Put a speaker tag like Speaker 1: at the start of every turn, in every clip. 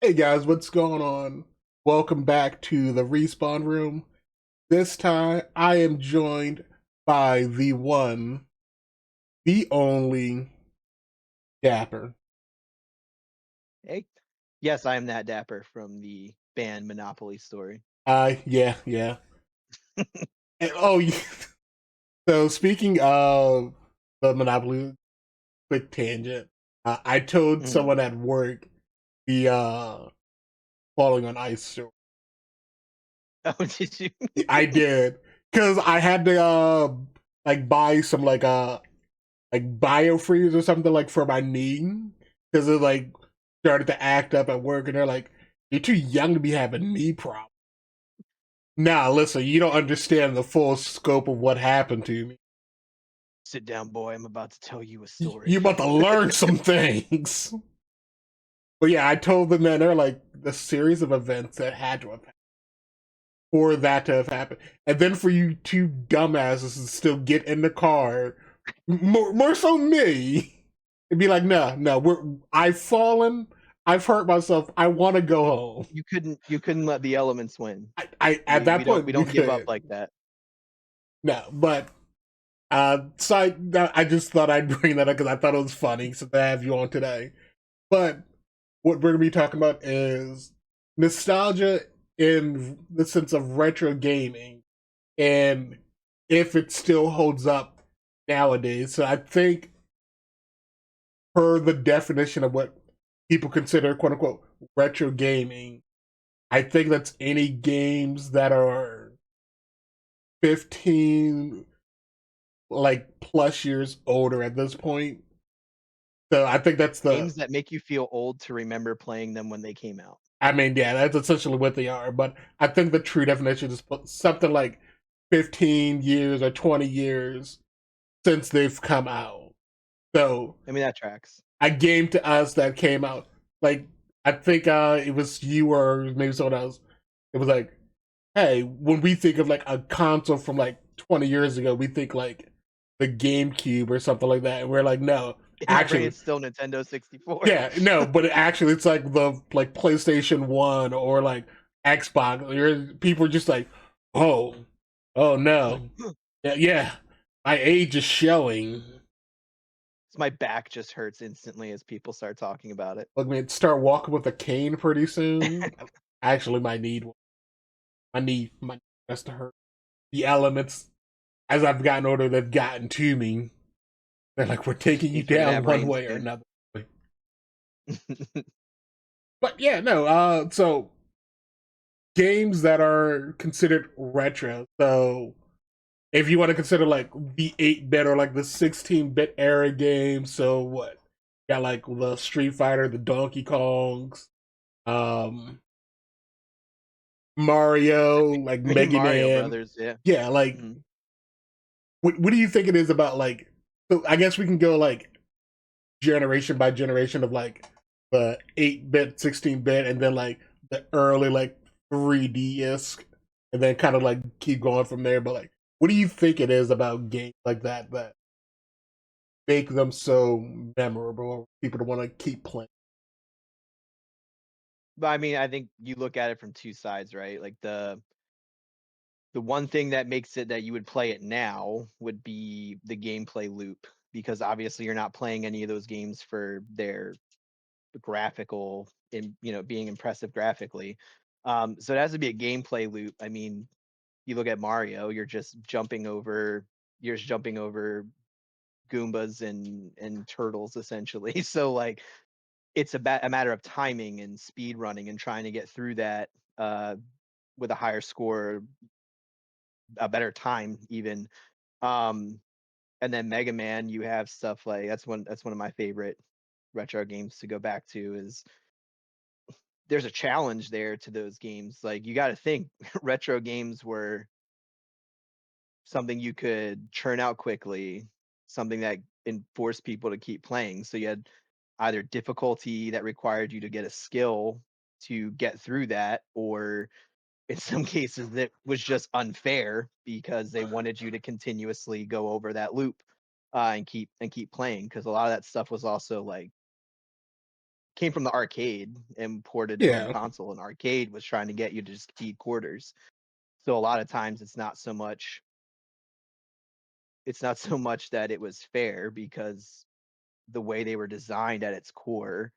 Speaker 1: Hey guys, what's going on? Welcome back to the Respawn Room. This time I am joined by the one, the only Dapper.
Speaker 2: Hey, yes, I am that Dapper from the band Monopoly story.
Speaker 1: Yeah. Oh, so speaking of the Monopoly, quick tangent. I told
Speaker 2: Mhm.
Speaker 1: someone at work the falling on ice story.
Speaker 2: Oh, did you?
Speaker 1: I did because I had to like buy some like biofreeze or something like for my knee because it like started to act up at work and they're like, "You're too young to be having knee problems." Nah, listen, you don't understand the full scope of what happened to me.
Speaker 2: Sit down, boy. I'm about to tell you a story.
Speaker 1: You about to learn some things. But yeah, I told them that they're like the series of events that had to have happened for that to have happened, and then for you two dumbasses to still get in the car, more so me, and be like, no, I've fallen, I've hurt myself, I want to go home.
Speaker 2: You couldn't let the elements win.
Speaker 1: I at
Speaker 2: We
Speaker 1: that
Speaker 2: we don't
Speaker 1: point
Speaker 2: we
Speaker 1: you
Speaker 2: don't give up
Speaker 1: could
Speaker 2: like that.
Speaker 1: no, but I just thought I'd bring that up because I thought it was funny so to have you on today. But what we're gonna be talking about is nostalgia in the sense of retro gaming and if it still holds up nowadays. So I think per the definition of what people consider quote unquote retro gaming, I think that's any games that are 15 like plus years older at this point. So I think that's the
Speaker 2: Games that make you feel old to remember playing them when they came out.
Speaker 1: I mean, yeah, that's essentially what they are. But I think the true definition is something like 15 years or 20 years since they've come out. So
Speaker 2: I mean, that tracks.
Speaker 1: a game to us that came out like I think it was you or maybe someone else. It was like, hey, when we think of like a console from like 20 years ago, we think like the GameCube or something like that, and we're like, no,
Speaker 2: Yeah, right.
Speaker 1: actually,
Speaker 2: It's still Nintendo 64.
Speaker 1: yeah, no, but actually, it's like the like PlayStation One or like Xbox. People are just like, oh, oh no, yeah, my age is showing.
Speaker 2: My back just hurts instantly as people start talking about it.
Speaker 1: Look, man, start walking with a cane pretty soon. I actually might need one. My knee has to hurt. The elements, as I've gotten older, they've gotten to me. They're like, we're taking you
Speaker 2: Need some
Speaker 1: down one
Speaker 2: Navarine
Speaker 1: way or
Speaker 2: soon.
Speaker 1: another. But yeah, no. So games that are considered retro. So if you want to consider like the 8-bit or like the 16-bit era games, so what? Got like the Street Fighter, the Donkey Kongs, um, Mario, like
Speaker 2: I mean,
Speaker 1: Mega
Speaker 2: Mario
Speaker 1: Man.
Speaker 2: Brothers. Yeah.
Speaker 1: Yeah, like
Speaker 2: Mhm.
Speaker 1: what do you think it is about like? So I guess we can go like generation by generation of like the 8-bit, 16-bit, and then like the early like 3DS, and then kind of like keep going from there. But like, what do you think it is about games like that make them so memorable or people to want to keep playing?
Speaker 2: But I mean, I think you look at it from two sides, right? Like the one thing that makes it that you would play it now would be the gameplay loop, because obviously you're not playing any of those games for their graphical and being impressive graphically. So it has to be a gameplay loop. I mean, you look at Mario, you're just jumping over Goombas and turtles essentially. So like it's a matter of timing and speed running and trying to get through that uh, with a higher score, a better time even. Um, and then Mega Man, you have stuff like that's one of my favorite retro games to go back to. Is there's a challenge there to those games. Like you got to think retro games were something you could churn out quickly, something that enforced people to keep playing. So you had either difficulty that required you to get a skill to get through that, or in some cases it was just unfair because they wanted you to continuously go over that loop and keep playing, because a lot of that stuff was also like came from the arcade and ported to home
Speaker 1: Yeah.
Speaker 2: console, and arcade was trying to get you to just key quarters. So a lot of times it's not so much that it was fair because the way they were designed at its core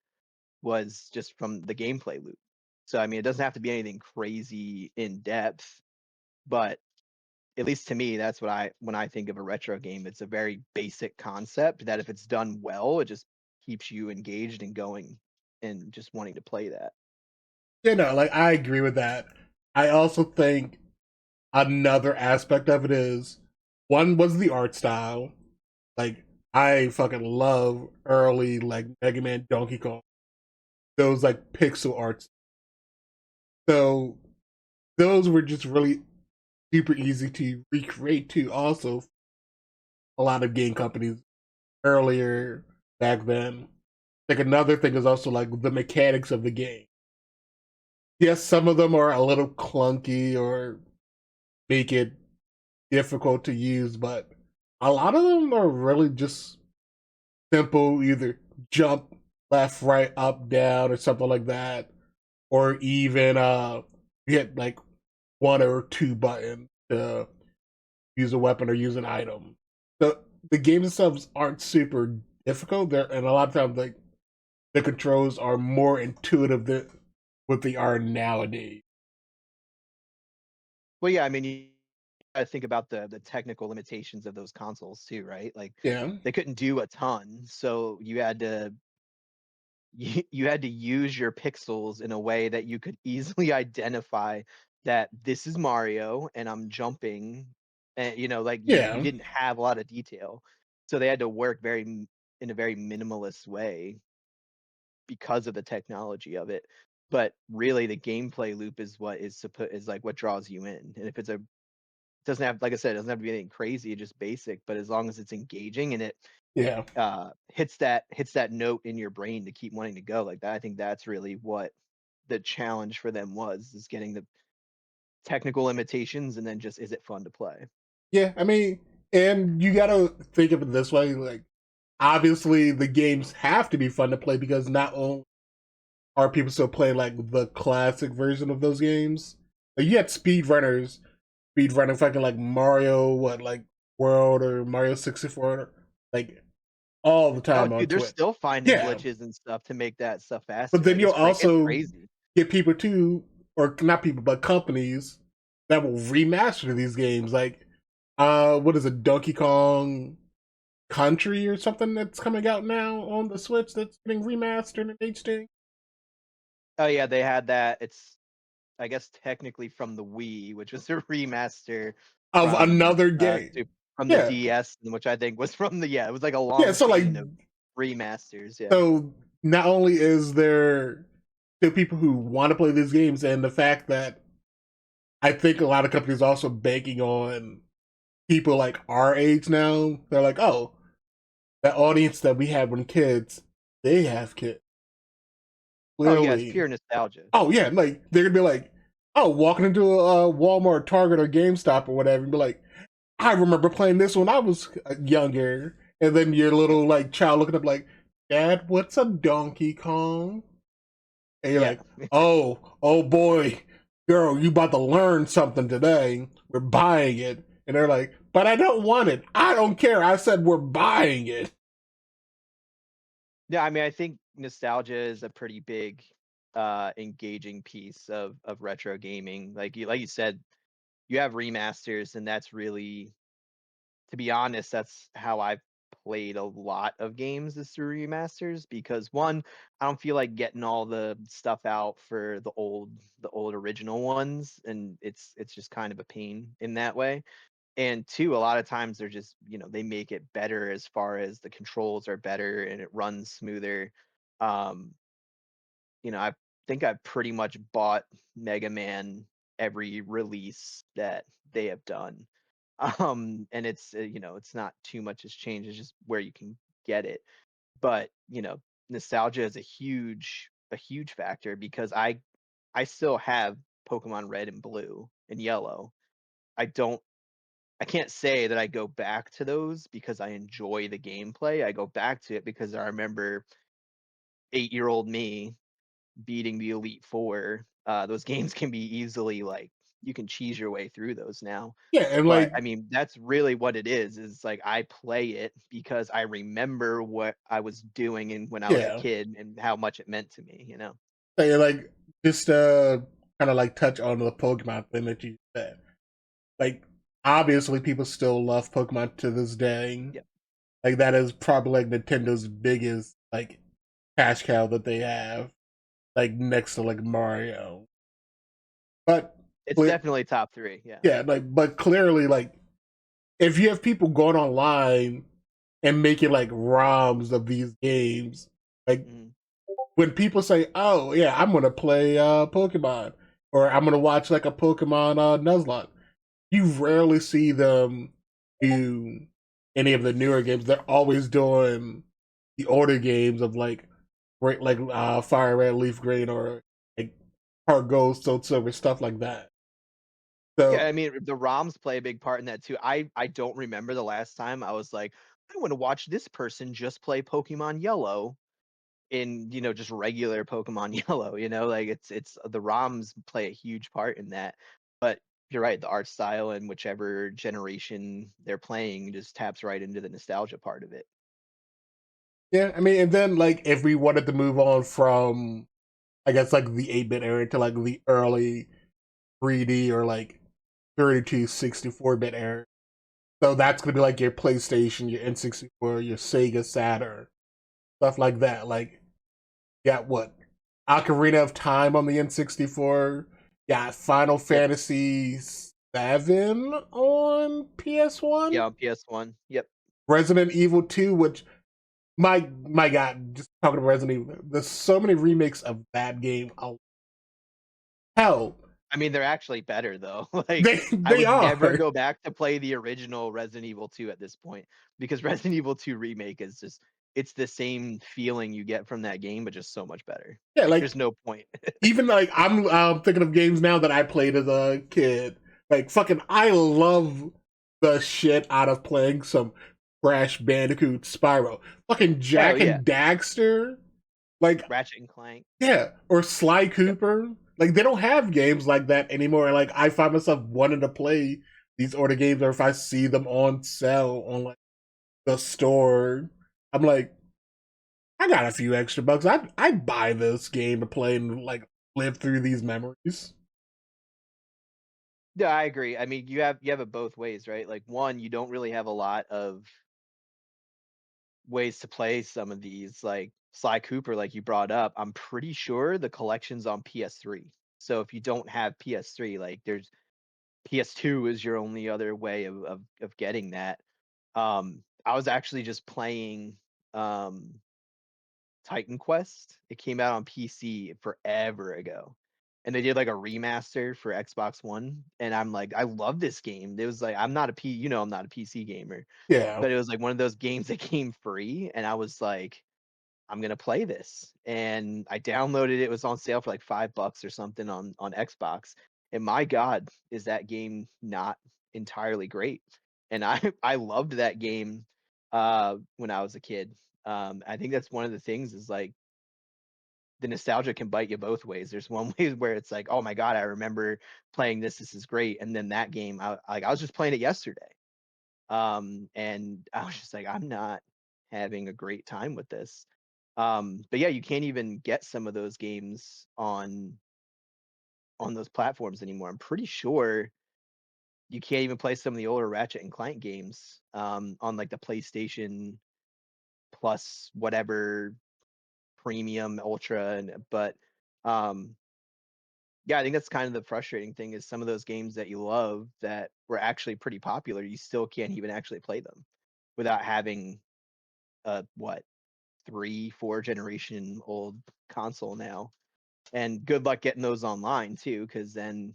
Speaker 2: was just from the gameplay loop. So I mean, it doesn't have to be anything crazy in depth, but at least to me, that's what I when I think of a retro game, it's a very basic concept that if it's done well, it just keeps you engaged and going and just wanting to play that.
Speaker 1: You know, like I agree with that. I also think another aspect of it is one was the art style. Like I fucking love early like Mega Man Donkey Kong. Those like pixel arts. So those were just really super easy to recreate too. Also, a lot of game companies earlier back then. Like another thing is also like the mechanics of the game. Yes, some of them are a little clunky or make it difficult to use, but a lot of them are really just simple, either jump left, right, up, down, or something like that. Or even you hit like one or two buttons to use a weapon or use an item. The games themselves aren't super difficult. They're, and a lot of times like the controls are more intuitive than what they are nowadays.
Speaker 2: Well, yeah, I mean, you gotta think about the technical limitations of those consoles too, right? Like
Speaker 1: Yeah,
Speaker 2: they couldn't do a ton, so you had to use your pixels in a way that you could easily identify that this is Mario and I'm jumping, and like you
Speaker 1: yeah,
Speaker 2: didn't have a lot of detail, so they had to work in a very minimalist way because of the technology of it. But really, the gameplay loop is what is like what draws you in, and if it's a doesn't have like I said, it doesn't have to be anything crazy, just basic, but as long as it's engaging and it
Speaker 1: yeah.
Speaker 2: hits that note in your brain to keep wanting to go like that. I think that's really what the challenge for them was is getting the technical limitations and then just is it fun to play?
Speaker 1: Yeah, I mean, and you gotta think of it this way, like obviously the games have to be fun to play because not only are people still playing like the classic version of those games, like you had speedrunners speedrunning fucking like Mario, what like World or Mario 64, like all the
Speaker 2: Oh,
Speaker 1: time on
Speaker 2: dude, they're
Speaker 1: Twitch.
Speaker 2: still finding
Speaker 1: Yeah,
Speaker 2: glitches and stuff to make that stuff
Speaker 1: but
Speaker 2: faster.
Speaker 1: then
Speaker 2: Like
Speaker 1: you'll
Speaker 2: it's
Speaker 1: also
Speaker 2: crazy.
Speaker 1: get people too, or not people, but companies that will remaster these games. Like, what is it, Donkey Kong Country or something that's coming out now on the Switch that's getting remastered in HD
Speaker 2: Oh yeah, they had that. It's I guess technically from the Wii, which was a remaster
Speaker 1: of
Speaker 2: from
Speaker 1: another game.
Speaker 2: from the
Speaker 1: Yeah,
Speaker 2: DS, which I think was from the yeah, it was like a
Speaker 1: yeah.
Speaker 2: long
Speaker 1: So like,
Speaker 2: chain of remasters. Yeah.
Speaker 1: so not only is there the people who want to play these games, and the fact that I think a lot of companies also banking on people like our age now. They're like, oh, that audience that we had when kids, they have kids.
Speaker 2: Oh yeah, it's
Speaker 1: Clearly.
Speaker 2: pure nostalgia.
Speaker 1: Oh yeah, like they're gonna be like, oh, walking into a Walmart, Target, or GameStop or whatever, and be like, I remember playing this when I was younger. And then your
Speaker 2: Yep.
Speaker 1: little like child looking up like, Dad, what's a Donkey Kong? And you're
Speaker 2: Yeah.
Speaker 1: like, oh boy, girl, you about to learn something today. We're buying it. And they're like, but I don't want it. I don't care. I said we're buying it.
Speaker 2: Yeah, I mean, I think nostalgia is a pretty big engaging piece of retro gaming. Like you said, you have remasters and that's really to be honest, that's how I've played a lot of games is through remasters because one, I don't feel like getting all the stuff out for the old original ones and it's just kind of a pain in that way. And two, a lot of times they're just, they make it better as far as the controls are better and it runs smoother. Um, I think I've pretty much bought Mega Man every release that they have done. And it's it's not too much has changed. It's just where you can get it. But nostalgia is a huge factor because I still have Pokemon Red and Blue and Yellow. I don't I can't say that I go back to those because I enjoy the gameplay. I go back to it because I remember 8-year-old me beating the Elite Four. Those games can be easily like you can cheese your way through those now.
Speaker 1: Yeah, and
Speaker 2: But
Speaker 1: like
Speaker 2: I mean, that's really what it is like I play it because I remember what I was doing and when I was a
Speaker 1: yeah,
Speaker 2: kid and how much it meant to me, you know?
Speaker 1: like just kind of like touch on the Pokemon thing that you said. Like obviously, people still love Pokemon to this day.
Speaker 2: Yep.
Speaker 1: Like that is probably like Nintendo's biggest like cash cow that they have, like next to like Mario. But
Speaker 2: It's
Speaker 1: cle-
Speaker 2: definitely top three. Yeah.
Speaker 1: yeah, like but clearly, like if you have people going online and making like ROMs of these games, like
Speaker 2: Mhm.
Speaker 1: when people say, "Oh yeah, I'm gonna play Pokemon," or "I'm gonna watch like a Pokemon Nuzlocke," you rarely see them do any of the newer games. They're always doing the older games of like Fire Red, Leaf Green, or like Heart Gold, Stone Silver, stuff like that.
Speaker 2: Yeah,
Speaker 1: So
Speaker 2: I mean, the ROMs play a big part in that too. I don't remember the last time I was like, I want to watch this person just play Pokemon Yellow in, just regular Pokemon Yellow, like it's the ROMs play a huge part in that. But you're right, the art style and whichever generation they're playing just taps right into the nostalgia part of it.
Speaker 1: yeah, I mean, and then like if we wanted to move on from, I guess like the 8-bit era to like the early 3D or like 32, 64-bit era. So that's gonna be like your PlayStation, your N64, your Sega Saturn, stuff like that. Like, yeah, what? Ocarina of Time on the N64. Yeah, Final
Speaker 2: Yep.
Speaker 1: Fantasy 7 on PS1.
Speaker 2: Yeah, on PS1. Yep.
Speaker 1: Resident Evil 2, which my God, just talking about Resident Evil, there's so many remakes of that game. Oh, hell,
Speaker 2: I mean, they're actually better though. Like, I
Speaker 1: they
Speaker 2: would never
Speaker 1: are.
Speaker 2: go back to play the original Resident Evil 2 at this point because Resident Evil 2 remake is just it's the same feeling you get from that game, but just so much better.
Speaker 1: Yeah,
Speaker 2: Like,
Speaker 1: like
Speaker 2: there's no point.
Speaker 1: even like I'm thinking of games now that I played as a kid. Like fucking, I love the shit out of playing some Crash Bandicoot Spyro. Fucking
Speaker 2: Oh
Speaker 1: Jack
Speaker 2: yeah,
Speaker 1: and Daxter. Like
Speaker 2: Ratchet and Clank.
Speaker 1: yeah, or Sly
Speaker 2: Yep.
Speaker 1: Cooper. Like they don't have games like that anymore. Like I find myself wanting to play these older games, or if I see them on sale on like the store, I'm like, I got a few extra bucks. I'd buy this game to play and like live through these memories.
Speaker 2: Yeah, I agree. I mean, you have it both ways, right? Like one, you don't really have a lot of ways to play some of these, like Sly Cooper, like you brought up. I'm pretty sure the collection's on PS3. So if you don't have PS3, like there's PS2 is your only other way of getting that. I was actually just playing um Titan Quest. It came out on PC forever ago. And they did like a remaster for Xbox One. And I'm like, I love this game. It was like I'm not a PC gamer,
Speaker 1: Yeah,
Speaker 2: but it was like one of those games that came free. And I was like, I'm gonna play this. And I downloaded it. It was on sale for like $5 or something on Xbox. And my God, is that game not entirely great? And I I loved that game when I was a kid. I think that's one of the things is like the nostalgia can bite you both ways. There's one way where it's like, oh my God, I remember playing this. This is great. And then that game, I was just playing it yesterday. And I was just like, I'm not having a great time with this. But yeah, you can't even get some of those games on those platforms anymore. I'm pretty sure you can't even play some of the older Ratchet and Clank games on like the PlayStation Plus whatever premium ultra but um yeah, I think that's kind of the frustrating thing is some of those games that you love that were actually pretty popular, you still can't even actually play them without having a what 3 4 generation old console now. And good luck getting those online too because then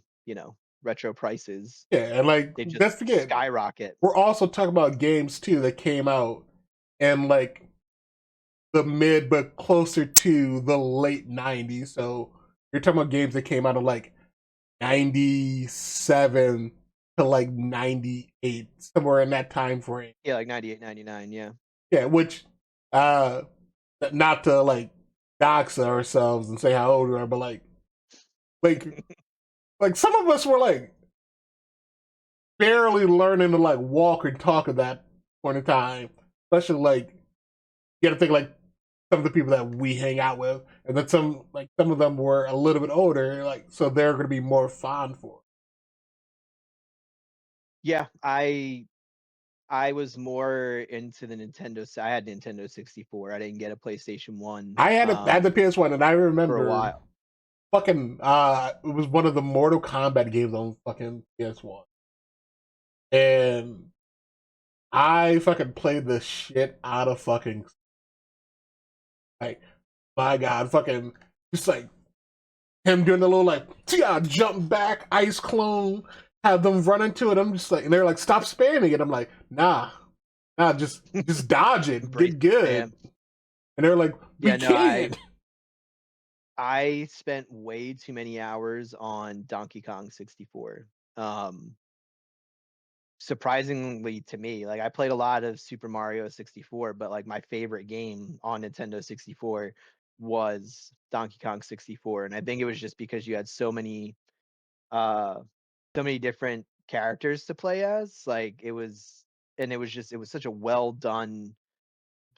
Speaker 2: retro prices
Speaker 1: yeah, and like
Speaker 2: they just
Speaker 1: let's forget,
Speaker 2: skyrocket.
Speaker 1: we're also talking about games too that came out in like the mid but closer to the late '90s. So you're talking about games that came out of like '97 to like '98, somewhere in that time frame.
Speaker 2: Yeah, like 98 99. Yeah.
Speaker 1: Yeah, which uh not to like dox ourselves and say how old we are, but like like some of us were like barely learning to like walk and talk at that point in time. Especially like you got to think like some of the people that we hang out with, and then some of them were a little bit older, like so they're going to be more fond for
Speaker 2: Yeah, I was more into the I had Nintendo 64. I didn't get a PlayStation 1
Speaker 1: I had the PS1, and I
Speaker 2: for a
Speaker 1: remember
Speaker 2: while.
Speaker 1: fucking it was one of the Mortal Kombat games on fucking PS1, and I fucking played the shit out of fucking like my god, fucking just like him doing the little like jump back ice clone, have them run into it. I'm just like, and they're like, stop spamming it. I'm like, nah, just dodge it,
Speaker 2: Embrace
Speaker 1: get
Speaker 2: the
Speaker 1: good.
Speaker 2: spam.
Speaker 1: And they're like, we
Speaker 2: Yeah, no,
Speaker 1: can't.
Speaker 2: I spent way too many hours on Donkey Kong 64. Um, Surprisingly to me, like I played a lot of Super Mario 64, but like my favorite game on Nintendo 64 was Donkey Kong 64. And I think it was just because you had uh so many different characters to play as. Like it was such a well done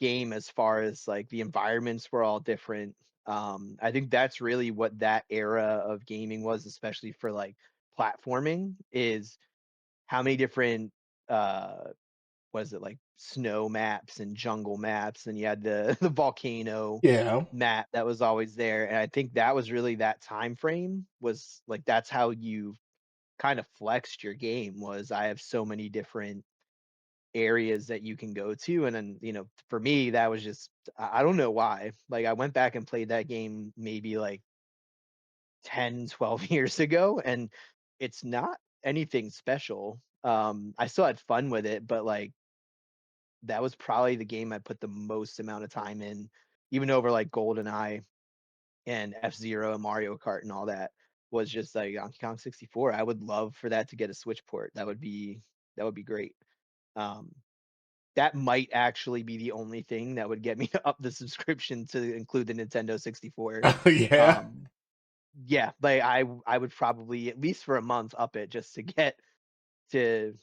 Speaker 2: game as far as like the environments were all different. I think that's really what that era of gaming was, especially for like platforming, is how many different uh was it like snow maps and jungle maps, and you had the the volcano
Speaker 1: Yeah.
Speaker 2: map that was always there. And I think that was really that time frame, was like that's how you kind of flexed your game, was I have so many different areas that you can go to. And then, for me, that was just, I don't know why, like I went back and played that game maybe like 10, 12 years ago, and it's not anything special. I still had fun with it, but like that was probably the game I put the most amount of time in, even over like GoldenEye and F-Zero and Mario Kart and all that, was just like Donkey Kong 64. I would love for that to get a Switch port. That would be great. Um, that might actually be the only thing that would get me to up the subscription to include the Nintendo 64.
Speaker 1: Yeah.
Speaker 2: Um, yeah, like I would probably at least for a month up it just to get to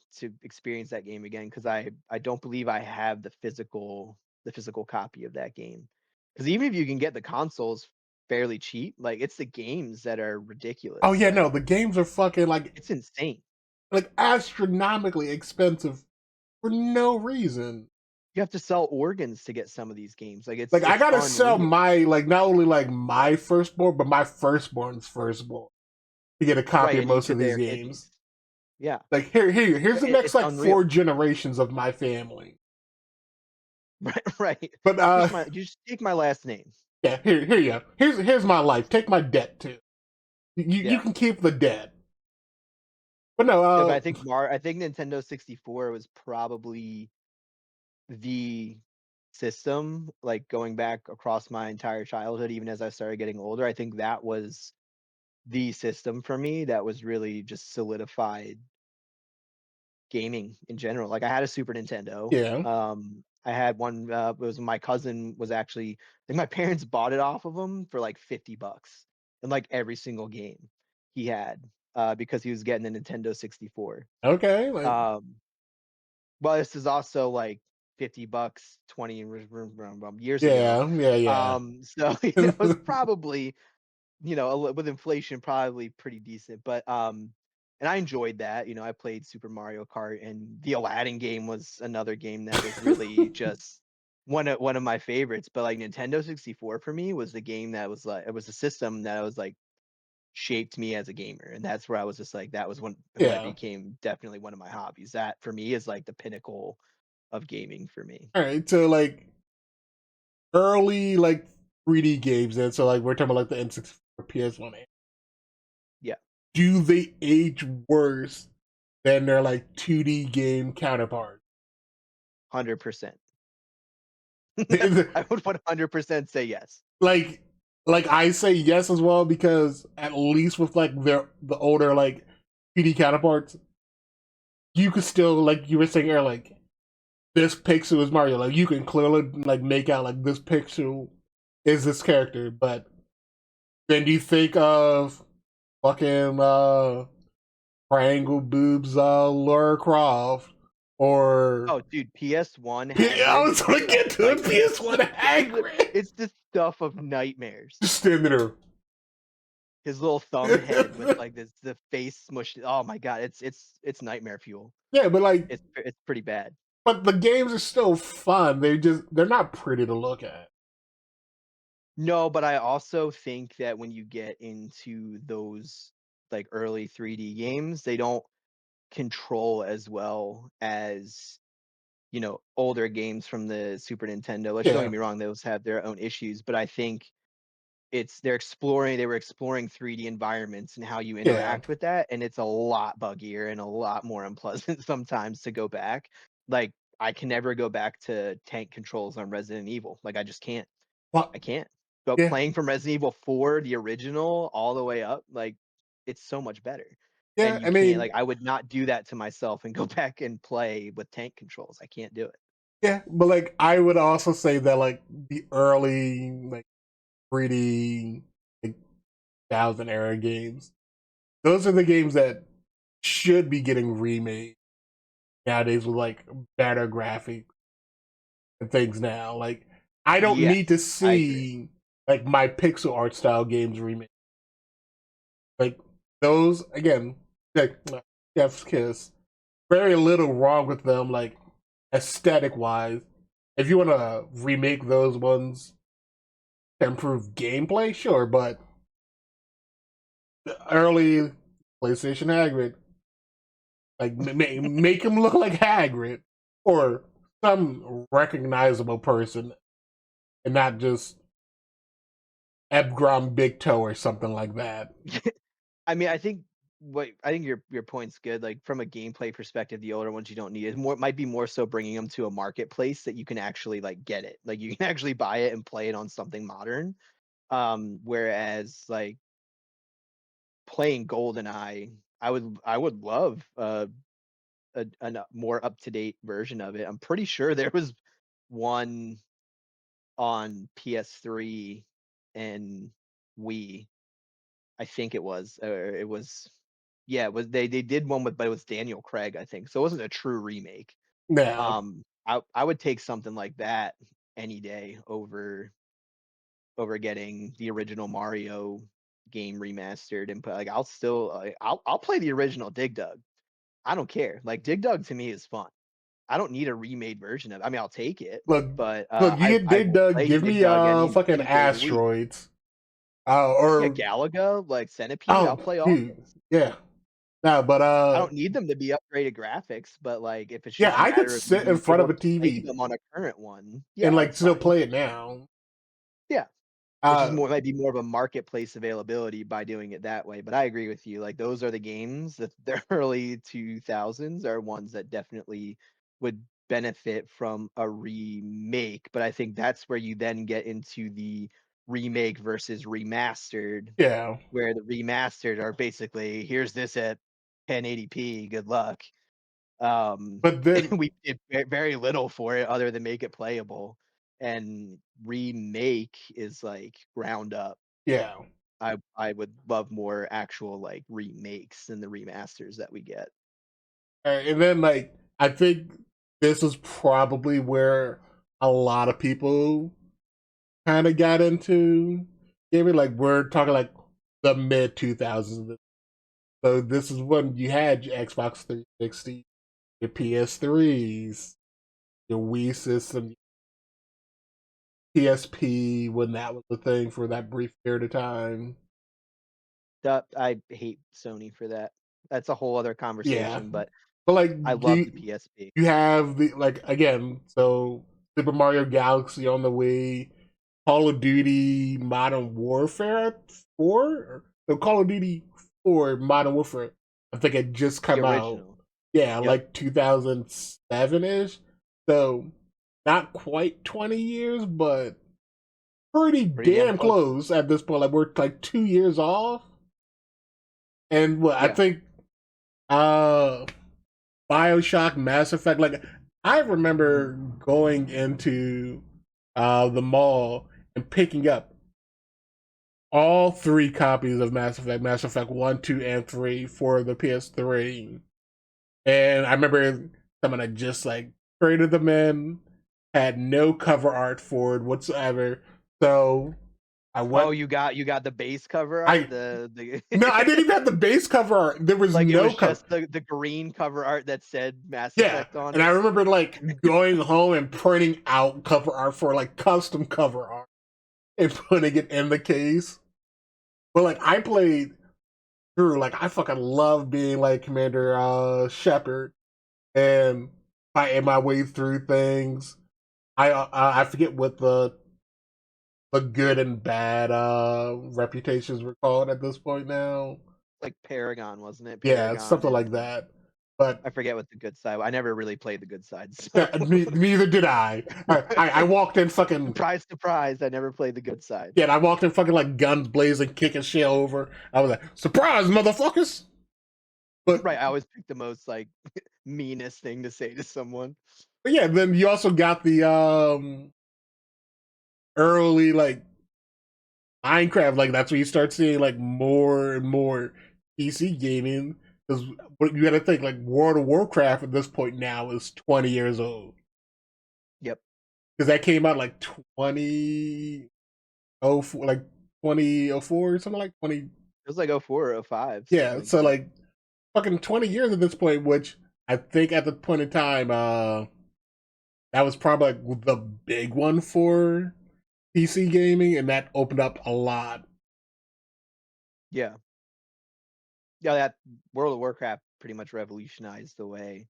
Speaker 2: experience that game again, because I don't believe I have the physical copy of that game. Because even if you can get the consoles fairly cheap, like it's the games that are
Speaker 1: Oh
Speaker 2: ridiculous.
Speaker 1: yeah, no,
Speaker 2: Like
Speaker 1: the games are fucking
Speaker 2: it's insane.
Speaker 1: like astronomically expensive for no reason.
Speaker 2: You have to sell organs to get some of these games. Like
Speaker 1: Like I
Speaker 2: it's
Speaker 1: gotta sell
Speaker 2: unreal.
Speaker 1: my like not only like my firstborn, but my firstborn's firstborn to get a copy
Speaker 2: Right,
Speaker 1: of
Speaker 2: and
Speaker 1: most
Speaker 2: each
Speaker 1: of
Speaker 2: of
Speaker 1: these
Speaker 2: their
Speaker 1: games.
Speaker 2: kidneys. Yeah,
Speaker 1: Like here's the next
Speaker 2: it's
Speaker 1: like
Speaker 2: unreal.
Speaker 1: four generations of my family.
Speaker 2: Right, right.
Speaker 1: But
Speaker 2: Just take my last name.
Speaker 1: yeah, here you go. Here's my life. Take my debt too. You
Speaker 2: Yeah.
Speaker 1: can keep the debt. But no,
Speaker 2: No, but I think Nintendo 64 was probably the system, like going back across my entire childhood, even as I started getting older. I think that was the system for me that was really just solidified gaming in general. Like I had a Super Nintendo.
Speaker 1: yeah.
Speaker 2: I had one. It was my cousin was actually. I think my parents bought it off of him for like $50, and like every single game he had, because he was getting a Nintendo 64.
Speaker 1: Okay, like
Speaker 2: Um, well, this is also like $50, 20 years ago.
Speaker 1: yeah.
Speaker 2: So it was probably, with inflation, probably pretty decent. But and I enjoyed that. I played Super Mario Kart, and the Aladdin game was another game that was really just one of my favorites. But like Nintendo 64 for me was the game that was like, it was a system that I was like shaped me as a gamer, and that's where I was just like, that was when it
Speaker 1: Yeah.
Speaker 2: became definitely one of my hobbies. That for me is like the pinnacle of gaming for me.
Speaker 1: All right, so like early like 3D games, and so like we're talking about like the N64, PS1.
Speaker 2: Yeah,
Speaker 1: Do they age worse than their like 2D game counterparts?
Speaker 2: 100%. I would 100% say yes.
Speaker 1: like like I say yes as well, because at least with like the older like 2D counterparts, you could still, like you were saying earlier, like this pixel is Mario. Like you can clearly like make out like this pixel is this character, but then you think of fucking triangle boobs Laura Croft or
Speaker 2: Oh, dude, PS1
Speaker 1: I
Speaker 2: Hagrid
Speaker 1: was
Speaker 2: is
Speaker 1: gonna
Speaker 2: stuff
Speaker 1: get to
Speaker 2: like
Speaker 1: it, PS1
Speaker 2: it's
Speaker 1: Hagrid.
Speaker 2: it's the stuff of nightmares.
Speaker 1: Just standing there.
Speaker 2: His little thumb head with like this the face smushed. Oh my god, it's nightmare fuel.
Speaker 1: Yeah, but like
Speaker 2: It's pretty bad.
Speaker 1: but the games are still fun. They're not pretty to look at.
Speaker 2: No, but I also think that when you get into those like early 3D games, they don't control as well as older games from the Super Nintendo. Which don't get
Speaker 1: Yeah,
Speaker 2: me wrong, those have their own issues, but I think they were exploring 3D environments and how you
Speaker 1: yeah.
Speaker 2: interact with that, and it's a lot buggier and a lot more unpleasant sometimes to go back. Like I can never go back to tank controls on Resident Evil. Like I just can't.
Speaker 1: Well,
Speaker 2: I can't. But
Speaker 1: yeah,
Speaker 2: playing from Resident Evil 4, the original, all the way up, like it's so much better. And
Speaker 1: yeah.
Speaker 2: you
Speaker 1: I
Speaker 2: can't
Speaker 1: mean,
Speaker 2: like I would not do that to myself and go back and play with tank controls. I can't do it.
Speaker 1: yeah, but like I would also say that like the early like 3D like 1000 era games, those are the games that should be getting remade nowadays with like better graphics and things now. Like I don't need to
Speaker 2: Yes, I agree.
Speaker 1: see like my pixel art style games remade. Like those again, like Chef's Kiss. Very little wrong with them, like aesthetic wise. If you want to remake those ones to improve gameplay, sure, but the early PlayStation Hagrid, like make him look like Hagrid or some recognizable person, and not just Ebgrom Big Toe or something like that.
Speaker 2: I mean, I think your point's good. Like from a gameplay perspective, the older ones you don't need. It more might be more so bringing them to a marketplace that you can actually like get it. Like you can actually buy it and play it on something modern. Whereas like playing GoldenEye, I would love a more up to date version of it. I'm pretty sure there was one on PS3 and Wii. I think it was, or it was, yeah, it was. They did one with, but it was Daniel Craig, I think. So it wasn't a true remake.
Speaker 1: Now,
Speaker 2: I would take something like that any day over getting the original Mario game remastered and put like I'll play the original Dig Dug. I don't care. Like Dig Dug to me is fun. I don't need a remade version of it. I mean, I'll take it,
Speaker 1: look,
Speaker 2: but
Speaker 1: look, you get
Speaker 2: I
Speaker 1: Dig
Speaker 2: will
Speaker 1: Dug,
Speaker 2: play
Speaker 1: give
Speaker 2: Dig
Speaker 1: me
Speaker 2: Dug
Speaker 1: fucking
Speaker 2: any day of the week.
Speaker 1: asteroids,
Speaker 2: Yeah,
Speaker 1: or
Speaker 2: Galaga, like Centipede, I'll
Speaker 1: oh,
Speaker 2: play all
Speaker 1: dude,
Speaker 2: those.
Speaker 1: yeah, no, but
Speaker 2: I don't need them to be upgraded graphics, but like if it's
Speaker 1: yeah,
Speaker 2: just a
Speaker 1: I could
Speaker 2: matter of me
Speaker 1: sit in
Speaker 2: being
Speaker 1: front
Speaker 2: able
Speaker 1: of a
Speaker 2: to play
Speaker 1: TV
Speaker 2: them on a current one,
Speaker 1: and
Speaker 2: yeah,
Speaker 1: like
Speaker 2: that's
Speaker 1: still
Speaker 2: fine.
Speaker 1: play it now.
Speaker 2: Yeah. It's just
Speaker 1: Uh,
Speaker 2: more might be more of a marketplace availability by doing it that way. But I agree with you. Like those are the games that the early 2000s are ones that definitely would benefit from a remake. But I think that's where you then get into the remake versus remastered,
Speaker 1: yeah,
Speaker 2: where the remastered are basically here's this at 1080p, good luck.
Speaker 1: but
Speaker 2: And
Speaker 1: then
Speaker 2: we did very little for it other than make it playable. And remake is like ground up.
Speaker 1: yeah,
Speaker 2: I would love more actual like remakes than the remasters that we get.
Speaker 1: and then like I think this is probably where a lot of people kind of got into gaming. Like we're talking like the mid 2000s. So this is when you had your Xbox 360, your PS3s, your Wii system, PSP when that was the thing for that brief period of time.
Speaker 2: I hate Sony for that. That's a whole other
Speaker 1: Yeah,
Speaker 2: conversation, but
Speaker 1: but like
Speaker 2: I love the
Speaker 1: you
Speaker 2: PSP.
Speaker 1: you have the like again, so Super Mario Galaxy on the Wii, Call of Duty Modern Warfare 4, no Call of Duty 4 Modern Warfare. I think it just
Speaker 2: The
Speaker 1: come out.
Speaker 2: original.
Speaker 1: Yeah,
Speaker 2: Yep.
Speaker 1: like 2007 ish. So not quite 20 years, but pretty
Speaker 2: Pretty damn
Speaker 1: damn
Speaker 2: close.
Speaker 1: close at this point. Like we're like 2 years off. And what I
Speaker 2: Yeah.
Speaker 1: think uh Bioshock, Mass Effect. Like I remember going into the mall and picking up all three copies of Mass Effect 1, 2, and 3 for the PS3. And I remember someone had just like traded them in, had no cover art for it whatsoever. So I
Speaker 2: Oh,
Speaker 1: went.
Speaker 2: you got the base cover art,
Speaker 1: I
Speaker 2: the
Speaker 1: No, I didn't even have the base cover art. There was
Speaker 2: like it
Speaker 1: no
Speaker 2: was
Speaker 1: cover.
Speaker 2: just the green cover art that said Mass
Speaker 1: Yeah,
Speaker 2: Effect on
Speaker 1: and I
Speaker 2: it.
Speaker 1: remember like going home and printing out cover art for like custom cover art and putting it in the case. But like I played through, like I fucking love being like Commander Shepard and fighting my way through things. I forget what the good and bad reputations were called at this point now.
Speaker 2: Like Paragon, wasn't it?
Speaker 1: Yeah,
Speaker 2: Paragon
Speaker 1: something
Speaker 2: and
Speaker 1: like that. But
Speaker 2: I forget what the good side. I never really played the good side, so
Speaker 1: yeah, neither did I. I walked in fucking.
Speaker 2: surprise, surprise, I never played the good side.
Speaker 1: Yeah, and I walked in fucking like guns blazing, kicking shit over. I was like, surprise, motherfuckers! But,
Speaker 2: Right, I always pick the most like meanest thing to say to someone.
Speaker 1: but yeah, then you also got the early like Minecraft. Like that's where you start seeing like more and more PC gaming. Because you got to think like World of Warcraft at this point now is 20 years old.
Speaker 2: Yep.
Speaker 1: Because that came out like 2004, like 2004 or something like 20.
Speaker 2: It was like 04 or 05, something
Speaker 1: Yeah,
Speaker 2: like
Speaker 1: so
Speaker 2: that.
Speaker 1: like fucking 20 years at this point, which I think at the point in time, that was probably like the big one for PC gaming, and that opened up a lot.
Speaker 2: Yeah. Yeah, that World of Warcraft pretty much revolutionized the way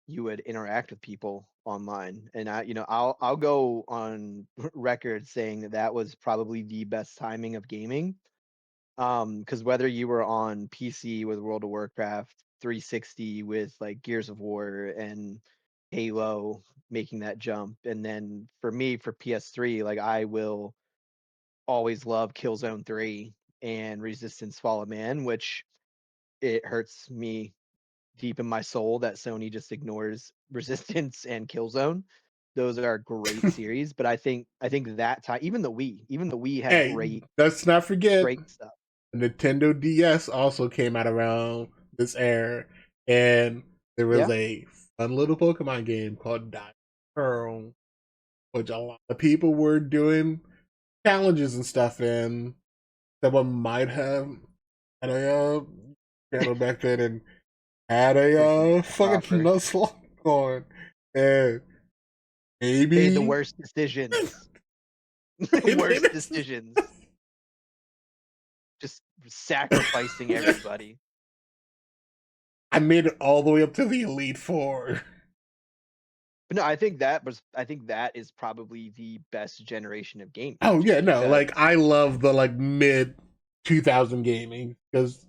Speaker 2: you would interact with people online. And I'll go on record saying that that was probably the best timing of gaming. Because whether you were on PC with World of Warcraft, 360 with like Gears of War and Halo making that jump, and then for me for PS3, like I will always love Killzone 3 and Resistance Fall of Man, which it hurts me deep in my soul that Sony just ignores Resistance and Killzone. Those are great series, but I think that time, even the Wii had
Speaker 1: Hey,
Speaker 2: great
Speaker 1: let's not forget
Speaker 2: great stuff.
Speaker 1: Nintendo DS also came out around this era, and there was
Speaker 2: Yeah,
Speaker 1: a fun little Pokemon game called Dapper, which a lot of people were doing challenges and stuff in. Someone might have had a channel back then and had a
Speaker 2: freaking
Speaker 1: fucking
Speaker 2: Dapper
Speaker 1: Nuzlocke on, and
Speaker 2: made the
Speaker 1: maybe
Speaker 2: worst decisions.
Speaker 1: maybe
Speaker 2: Worst
Speaker 1: this is.
Speaker 2: decisions. Just sacrificing everybody.
Speaker 1: I made it all the way up to the Elite Four.
Speaker 2: But no, I think that is probably the best generation of gaming
Speaker 1: Oh
Speaker 2: just
Speaker 1: yeah, no,
Speaker 2: because
Speaker 1: like I love the like mid 2000 gaming because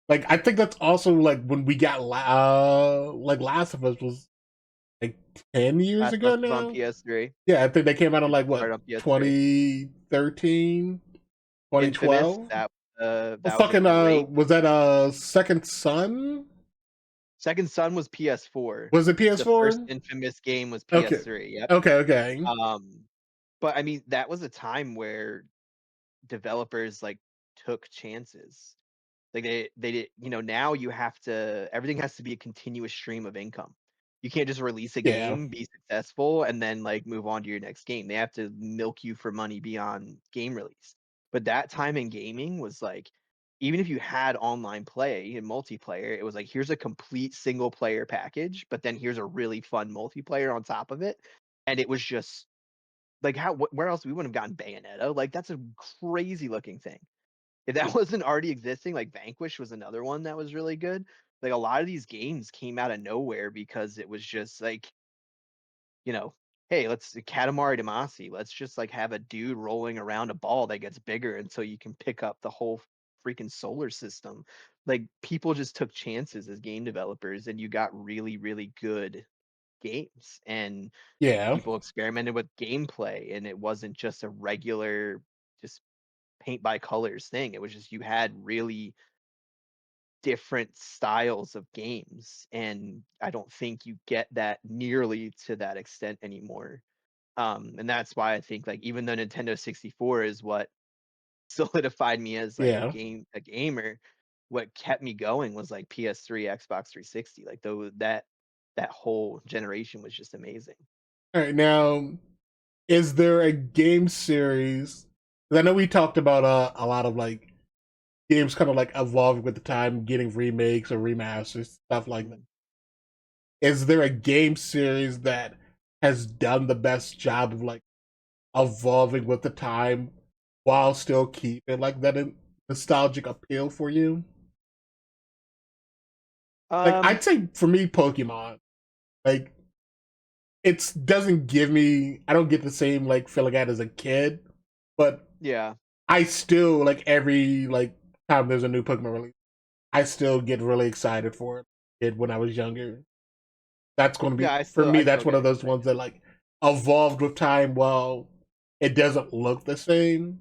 Speaker 1: like I think that's also like when we got like Last of Us was like 10 years
Speaker 2: Last of Us
Speaker 1: ago
Speaker 2: was on
Speaker 1: now.
Speaker 2: PS3.
Speaker 1: Yeah, I think they came out on like
Speaker 2: Right
Speaker 1: what
Speaker 2: on PS3.
Speaker 1: 2013,
Speaker 2: Infamous,
Speaker 1: 2012. Oh,
Speaker 2: that was a
Speaker 1: fucking
Speaker 2: great
Speaker 1: was that Second Son?
Speaker 2: Second Son was PS4.
Speaker 1: Was it
Speaker 2: The first
Speaker 1: PS4?
Speaker 2: Infamous game was
Speaker 1: Okay,
Speaker 2: PS3. Yep.
Speaker 1: okay.
Speaker 2: Um, but I mean, that was a time where developers like took chances. Like they did, now you have to everything has to be a continuous stream of income. You can't just release a
Speaker 1: Yeah,
Speaker 2: game, be successful, and then like move on to your next game. They have to milk you for money beyond game release. But that time in gaming was like, even if you had online play and multiplayer, it was like here's a complete single player package, but then here's a really fun multiplayer on top of it. And it was just like where else we wouldn't have gotten Bayonetta? Like that's a crazy looking thing. If that wasn't already existing, like Vanquish was another one that was really good. Like a lot of these games came out of nowhere because it was just like, you know, hey, let's Katamari Damacy. Let's just like have a dude rolling around a ball that gets bigger until you can pick up the whole freaking solar system. Like people just took chances as game developers and you got really, really good games. And
Speaker 1: yeah,
Speaker 2: people experimented with gameplay and it wasn't just a regular just paint by colors thing. It was just you had really different styles of games and I don't think you get that nearly to that extent anymore. And that's why I think like even though Nintendo 64 is what solidified me as like
Speaker 1: Yeah.
Speaker 2: a gamer, what kept me going was like PS3, Xbox 360. Like though that whole generation was just amazing.
Speaker 1: All right, now, is there a game series? 'Cause I know we talked about a lot of like games kind of like evolving with the time, getting remakes or remasters, stuff like that.
Speaker 2: Mhm.
Speaker 1: Is there a game series that has done the best job of like evolving with the time while still keeping like that nostalgic appeal for you? Like
Speaker 2: Um,
Speaker 1: I'd say for me, Pokemon. Like it doesn't give me. I don't get the same like feeling I had as a kid, but
Speaker 2: yeah.
Speaker 1: I still like every like time there's a new Pokemon release. I still get really excited for it. Did when I was younger. That's going to
Speaker 2: Yeah,
Speaker 1: be for me.
Speaker 2: I
Speaker 1: That's
Speaker 2: still
Speaker 1: one
Speaker 2: get
Speaker 1: of those ones
Speaker 2: excited.
Speaker 1: that like evolved with time. Well, it doesn't look the same.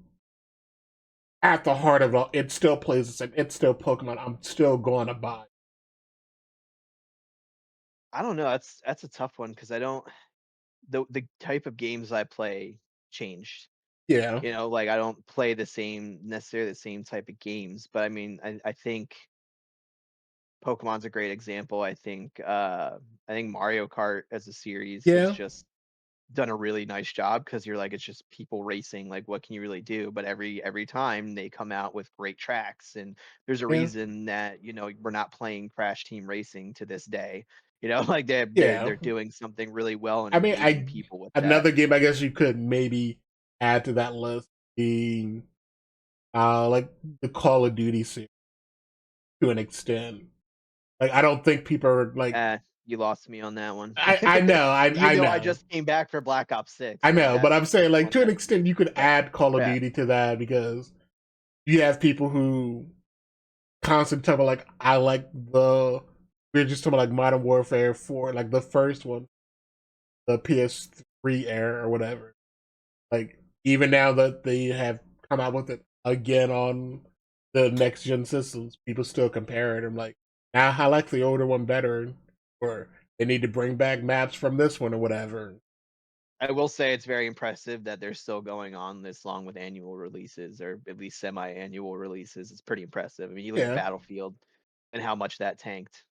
Speaker 1: At the heart of it all, it still plays the same. It's still Pokemon. I'm still going to buy.
Speaker 2: I don't know. That's a tough one because I don't the type of games I play changed.
Speaker 1: Yeah,
Speaker 2: You know, like I don't play the same necessarily the same type of games, but I mean, I think Pokemon's a great example. I think Mario Kart as a series has
Speaker 1: yeah,
Speaker 2: just done a really nice job because you're like it's just people racing, like what can you really do? But every time they come out with great tracks, and there's a
Speaker 1: yeah,
Speaker 2: reason that, you know, we're not playing Crash Team Racing to this day. You know, like
Speaker 1: yeah.
Speaker 2: they're doing something really well and
Speaker 1: I mean,
Speaker 2: engaging
Speaker 1: I
Speaker 2: people with that.
Speaker 1: another game I guess you could maybe add to that list being like the Call of Duty series to an extent. Like I don't think people are like
Speaker 2: You lost me on that one.
Speaker 1: I know
Speaker 2: Even
Speaker 1: I
Speaker 2: though I
Speaker 1: know
Speaker 2: just came back for Black Ops 6,
Speaker 1: I
Speaker 2: like
Speaker 1: know, but I'm
Speaker 2: that's
Speaker 1: saying like
Speaker 2: one
Speaker 1: to an
Speaker 2: that
Speaker 1: extent you could
Speaker 2: yeah,
Speaker 1: add Call of
Speaker 2: yeah.
Speaker 1: Duty to that because you have people who constantly talk about like I like the we're just talking about like Modern Warfare 4, like the first one, the PS3 era or whatever. Like even now that they have come out with it again on the next gen systems, people still compare it. I'm like, now I like the older one better, or they need to bring back maps from this one or whatever.
Speaker 2: I will say it's very impressive that they're still going on this long with annual releases or at least semi-annual releases. It's pretty impressive. I mean, you look at
Speaker 1: Yeah,
Speaker 2: Battlefield and how much that tanked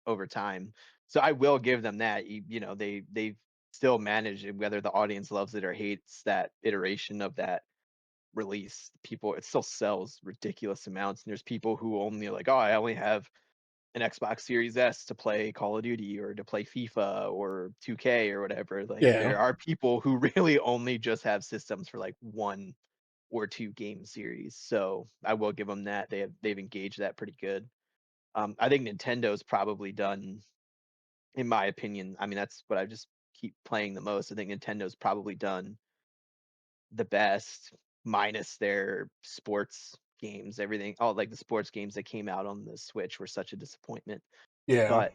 Speaker 2: over time. So I will give them that. You know, they've still managed it, whether the audience loves it or hates that iteration of that release. People, it still sells ridiculous amounts. And there's people who only like, oh, I only have an Xbox Series S to play Call of Duty or to play FIFA or 2K or whatever. Like
Speaker 1: yeah,
Speaker 2: there are people who really only just have systems for like one or two game series. So I will give them that. They've engaged that pretty good. I think Nintendo's probably done, in my opinion. I mean, that's what I just keep playing the most. I think Nintendo's probably done the best, minus their sports games. Everything, all like the sports games that came out on the Switch were such a disappointment.
Speaker 1: yeah,
Speaker 2: But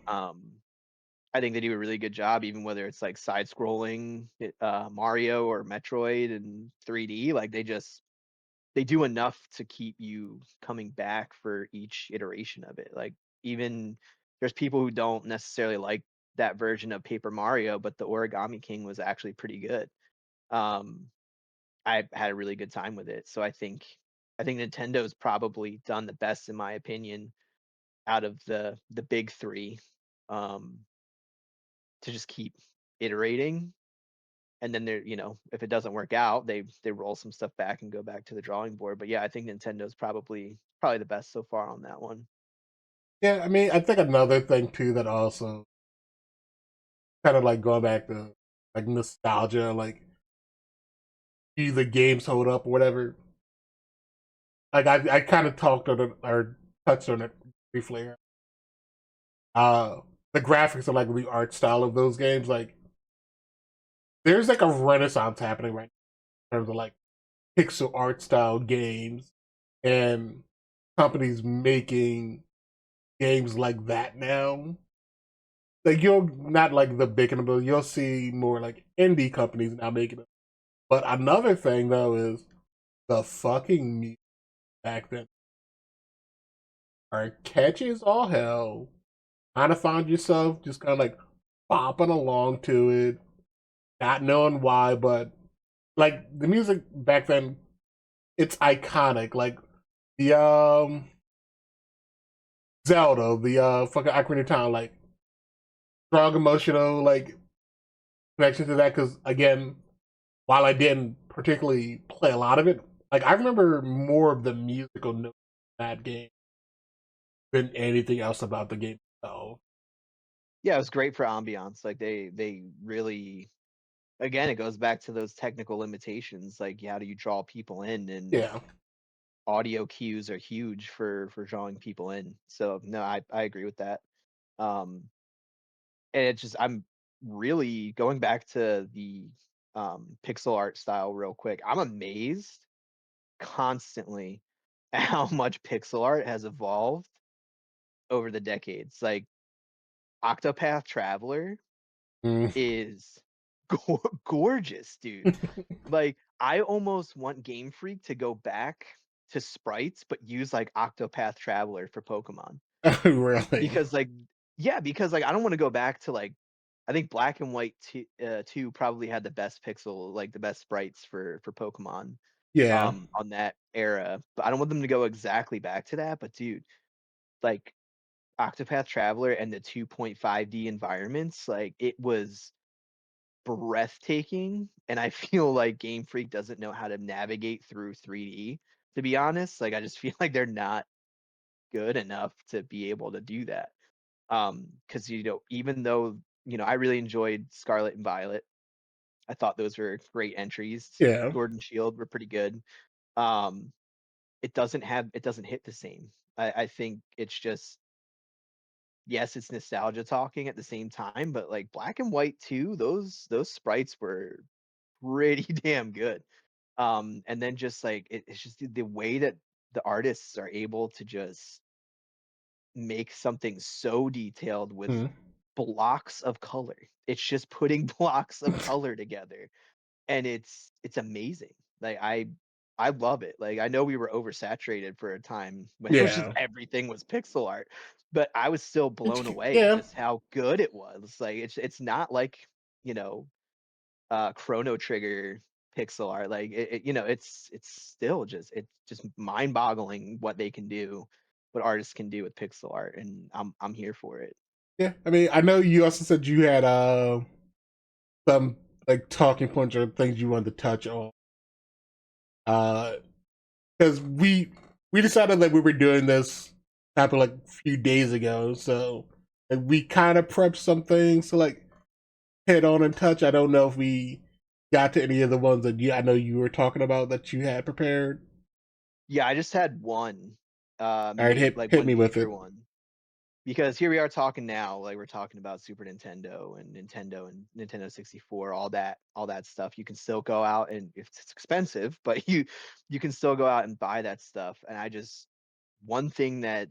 Speaker 2: I think they do a really good job, even whether it's like side scrolling Mario or Metroid and 3D. Like they do enough to keep you coming back for each iteration of it. Like even there's people who don't necessarily like that version of Paper Mario, but the Origami King was actually pretty good. Um, I had a really good time with it. So I think Nintendo's probably done the best in my opinion out of the big three. Um, to just keep iterating, and then they're, you know, if it doesn't work out, they roll some stuff back and go back to the drawing board. But yeah, I think Nintendo's probably the best so far on that one.
Speaker 1: yeah. I mean, I think another thing too that also kind of like going back to like nostalgia, like do the games hold up or whatever. Like I kind of talked on it or touched on it briefly. Uh, the graphics and like the art style of those games, like there's like a renaissance happening right now in terms of like pixel art style games and companies making games like that now. Like you'll not like the big and you'll see more like indie companies now making it. But another thing though is the fucking music back then are catchy as all hell. Kind of find yourself just kind of like bopping along to it. not knowing why, but like the music back then, it's iconic. Like the Zelda, the fucking Ocarina of Time, like strong emotional like connection to that. Because again, while I didn't particularly play a lot of it, like I remember more of the musical notes in that game than anything else about the game. So
Speaker 2: Yeah, it was great for ambiance. Like they really, again, it goes back to those technical limitations. Like how do you draw people in, and
Speaker 1: yeah,
Speaker 2: audio cues are huge for drawing people in. So no, I agree with that. Um, and it just I'm really going back to the pixel art style real quick. I'm amazed constantly at how much pixel art has evolved over the decades. Like Octopath Traveler
Speaker 1: mm.
Speaker 2: is gorgeous, dude. Like I almost want Game Freak to go back to sprites, but use like Octopath Traveler for Pokemon.
Speaker 1: Really,
Speaker 2: Because like yeah, because like I don't want to go back to like I think Black and White 2 probably had the best pixel, like the best sprites for Pokemon
Speaker 1: yeah,
Speaker 2: on that era. But I don't want them to go exactly back to that. But dude, like Octopath Traveler and the 2.5D environments, like it was breathtaking. And I feel like Game Freak doesn't know how to navigate through 3D, to be honest. Like I just feel like they're not good enough to be able to do that. Because even though, I really enjoyed Scarlet and Violet. I thought those were great entries.
Speaker 1: yeah,
Speaker 2: Sword and Shield were pretty good. Um, it doesn't hit the same. I think it's just yes, it's nostalgia talking at the same time, but like Black and White too, those sprites were pretty damn good. And then just like it's just the way that the artists are able to just make something so detailed with
Speaker 1: mm.
Speaker 2: blocks of color. It's just putting blocks of color together, and it's amazing. Like I love it. Like I know we were oversaturated for a time when it was just
Speaker 1: Yeah,
Speaker 2: everything was pixel art, but I was still blown away at
Speaker 1: yeah,
Speaker 2: just how good it was. Like it's not like, you know, Chrono Trigger pixel art. Like it's still it's just mind-boggling what they can do, what artists can do with pixel art, and I'm here for it.
Speaker 1: yeah. I mean, I know you also said you had some like talking points or things you wanted to touch on. Because we decided that we were doing this happened like a few days ago, so like, we kind of prepped some things to like head on and touch. I don't know if we got to any of the ones that I know you were talking about that you had prepared.
Speaker 2: Yeah, I just had one
Speaker 1: All right,
Speaker 2: like
Speaker 1: hit
Speaker 2: one
Speaker 1: me with
Speaker 2: major
Speaker 1: it.
Speaker 2: one. Because here we are talking now, like we're talking about Super Nintendo and Nintendo 64, all that stuff. You can still go out, and if it's expensive, but you can still go out and buy that stuff. And one thing that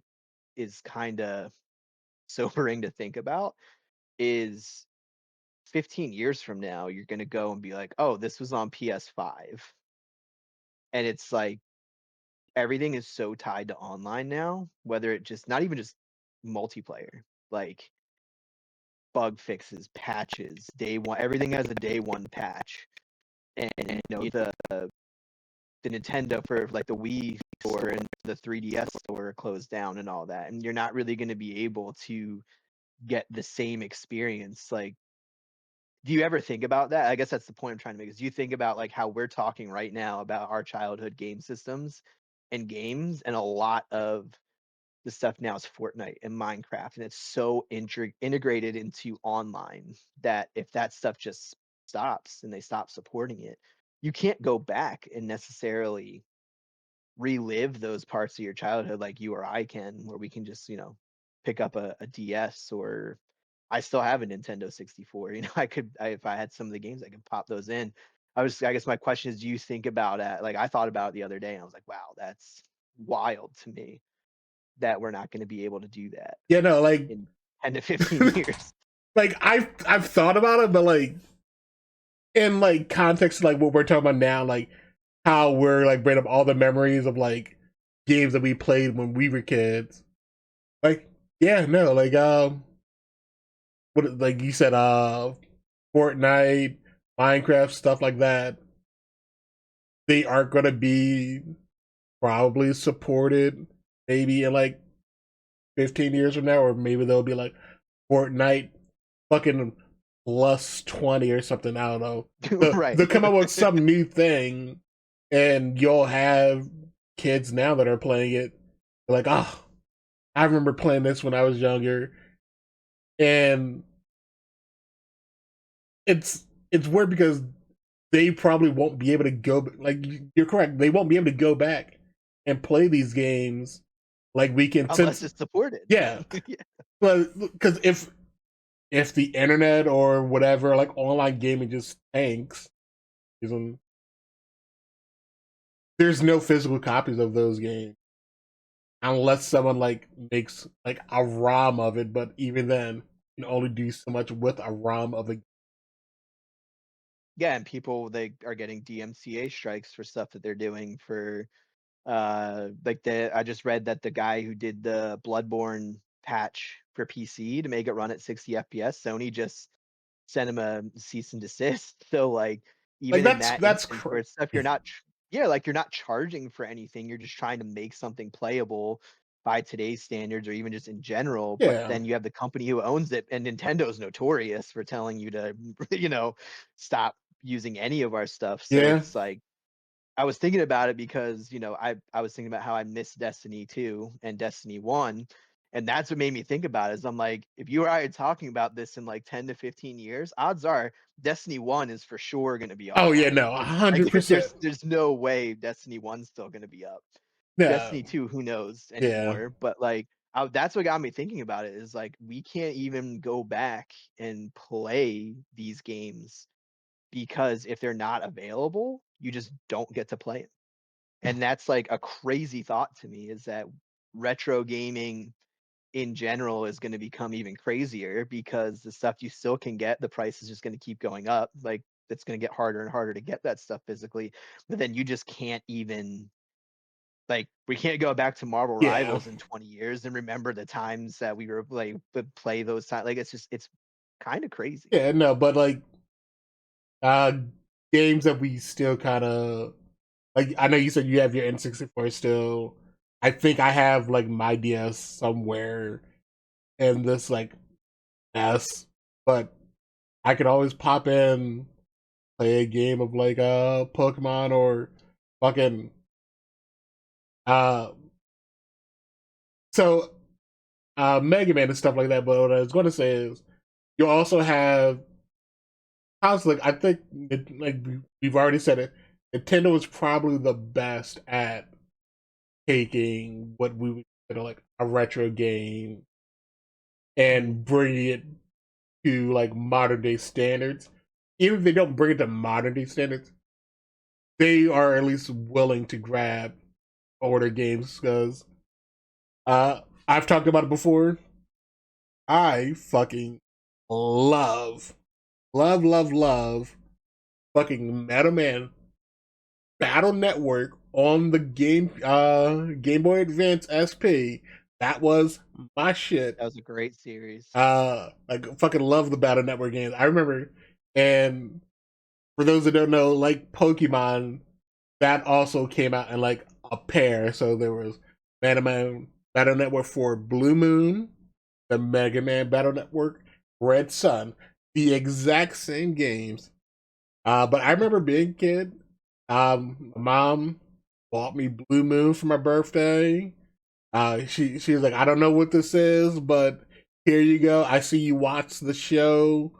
Speaker 2: is kind of sobering to think about is 15 years from now, you're going to go and be like, "Oh, this was on PS5." And it's like everything is so tied to online now, whether it just not even just multiplayer. Like bug fixes, patches, day one. Everything has a day one patch, and the Nintendo for like the Wii store and the 3DS store are closed down and all that, and you're not really going to be able to get the same experience. Like, do you ever think about that? I guess that's the point I'm trying to make. Is do you think about like how we're talking right now about our childhood game systems and games, and a lot of the stuff now is Fortnite and Minecraft, and it's so integrated into online that if that stuff just stops and they stop supporting it, you can't go back and necessarily relive those parts of your childhood like you or I can, where we can just pick up a DS, or I still have a Nintendo 64. If I had some of the games, I could pop those in. I guess my question is, do you think about it? Like I thought about it the other day, and I was like, wow, that's wild to me that we're not going to be able to do that
Speaker 1: Yeah, no, like
Speaker 2: in 10 to 15 years.
Speaker 1: like I've thought about it, but like in like context, like what we're talking about now, like how we're like bringing up all the memories of like games that we played when we were kids. Like, yeah, no, like what like you said, Fortnite, Minecraft, stuff like that, they aren't going to be probably supported maybe in like 15 years from now, or maybe they'll be like Fortnite fucking plus 20 or something. I don't know. They'll
Speaker 2: Right.
Speaker 1: come up with some new thing, and you'll have kids now that are playing it. They're like, oh, I remember playing this when I was younger. And it's weird because they probably won't be able to go, like, you're correct, they won't be able to go back and play these games like we can,
Speaker 2: Unless
Speaker 1: since
Speaker 2: it's supported.
Speaker 1: yeah,
Speaker 2: Yeah.
Speaker 1: but because if the internet or whatever, like online gaming, just tanks, there's no physical copies of those games unless someone like makes like a ROM of it. But even then, you can only do so much with a ROM of a.
Speaker 2: Yeah, and people, they are getting DMCA strikes for stuff that they're doing for like I just read that the guy who did the Bloodborne patch for PC to make it run at 60 FPS, Sony just sent him a cease and desist. So like
Speaker 1: Like
Speaker 2: even in
Speaker 1: that's
Speaker 2: that
Speaker 1: that's
Speaker 2: instance where
Speaker 1: crazy.
Speaker 2: it's stuff you're not yeah, like you're not charging for anything, you're just trying to make something playable by today's standards or even just in general, but
Speaker 1: Yeah,
Speaker 2: then you have the company who owns it, and Nintendo's notorious for telling you to stop using any of our stuff. So
Speaker 1: yeah.
Speaker 2: it's like I was thinking about it because, I was thinking about how I missed Destiny 2 and Destiny 1. And that's what made me think about it, is I'm like, if you or I are talking about this in like 10 to 15 years, odds are Destiny 1 is for sure going to be
Speaker 1: Oh yeah,
Speaker 2: offline.
Speaker 1: no, a
Speaker 2: Like
Speaker 1: hundred percent.
Speaker 2: there's no way Destiny 1's still going to be up.
Speaker 1: Yeah,
Speaker 2: Destiny 2, who knows
Speaker 1: yeah,
Speaker 2: anymore, but like that's what got me thinking about it, is like we can't even go back and play these games because if they're not available, you just don't get to play it. And that's like a crazy thought to me, is that retro gaming in general is going to become even crazier because the stuff you still can get, the price is just going to keep going up. Like it's going to get harder and harder to get that stuff physically. But then you just can't even, like, we can't go back to Marvel
Speaker 1: yeah,
Speaker 2: Rivals in 20 years and remember the times that we were like would play those times. Like it's kind of crazy.
Speaker 1: yeah. No, but like uh games that we still kind of like. I know you said you have your N64 still. I think I have like my DS somewhere in this like mess, but I could always pop in, play a game of like Pokemon or fucking uh so Mega Man and stuff like that. But what I was going to say is you also have how's like I think like we've already said it. Nintendo is probably the best at taking what we would consider like a retro game
Speaker 2: Mhm.
Speaker 1: and bringing it to like modern day standards. Even if they don't bring it to modern day standards, they are at least willing to grab older games because I've talked about it before. I fucking love, love fucking Meta Man Battle Network on the Game Boy Advance SP. That was my shit.
Speaker 2: That was a great series.
Speaker 1: Like fucking love the Battle Network games. I remember, and for those that don't know, like Pokemon, that also came out in like a pair. So there was Meta Man Battle Network for Blue Moon, the Mega Man Battle Network, Red Sun, the exact same games. But I remember being a kid. My mom bought me Blue Moon for my birthday. She was like, I don't know what this is, but here you go. I see you watch the show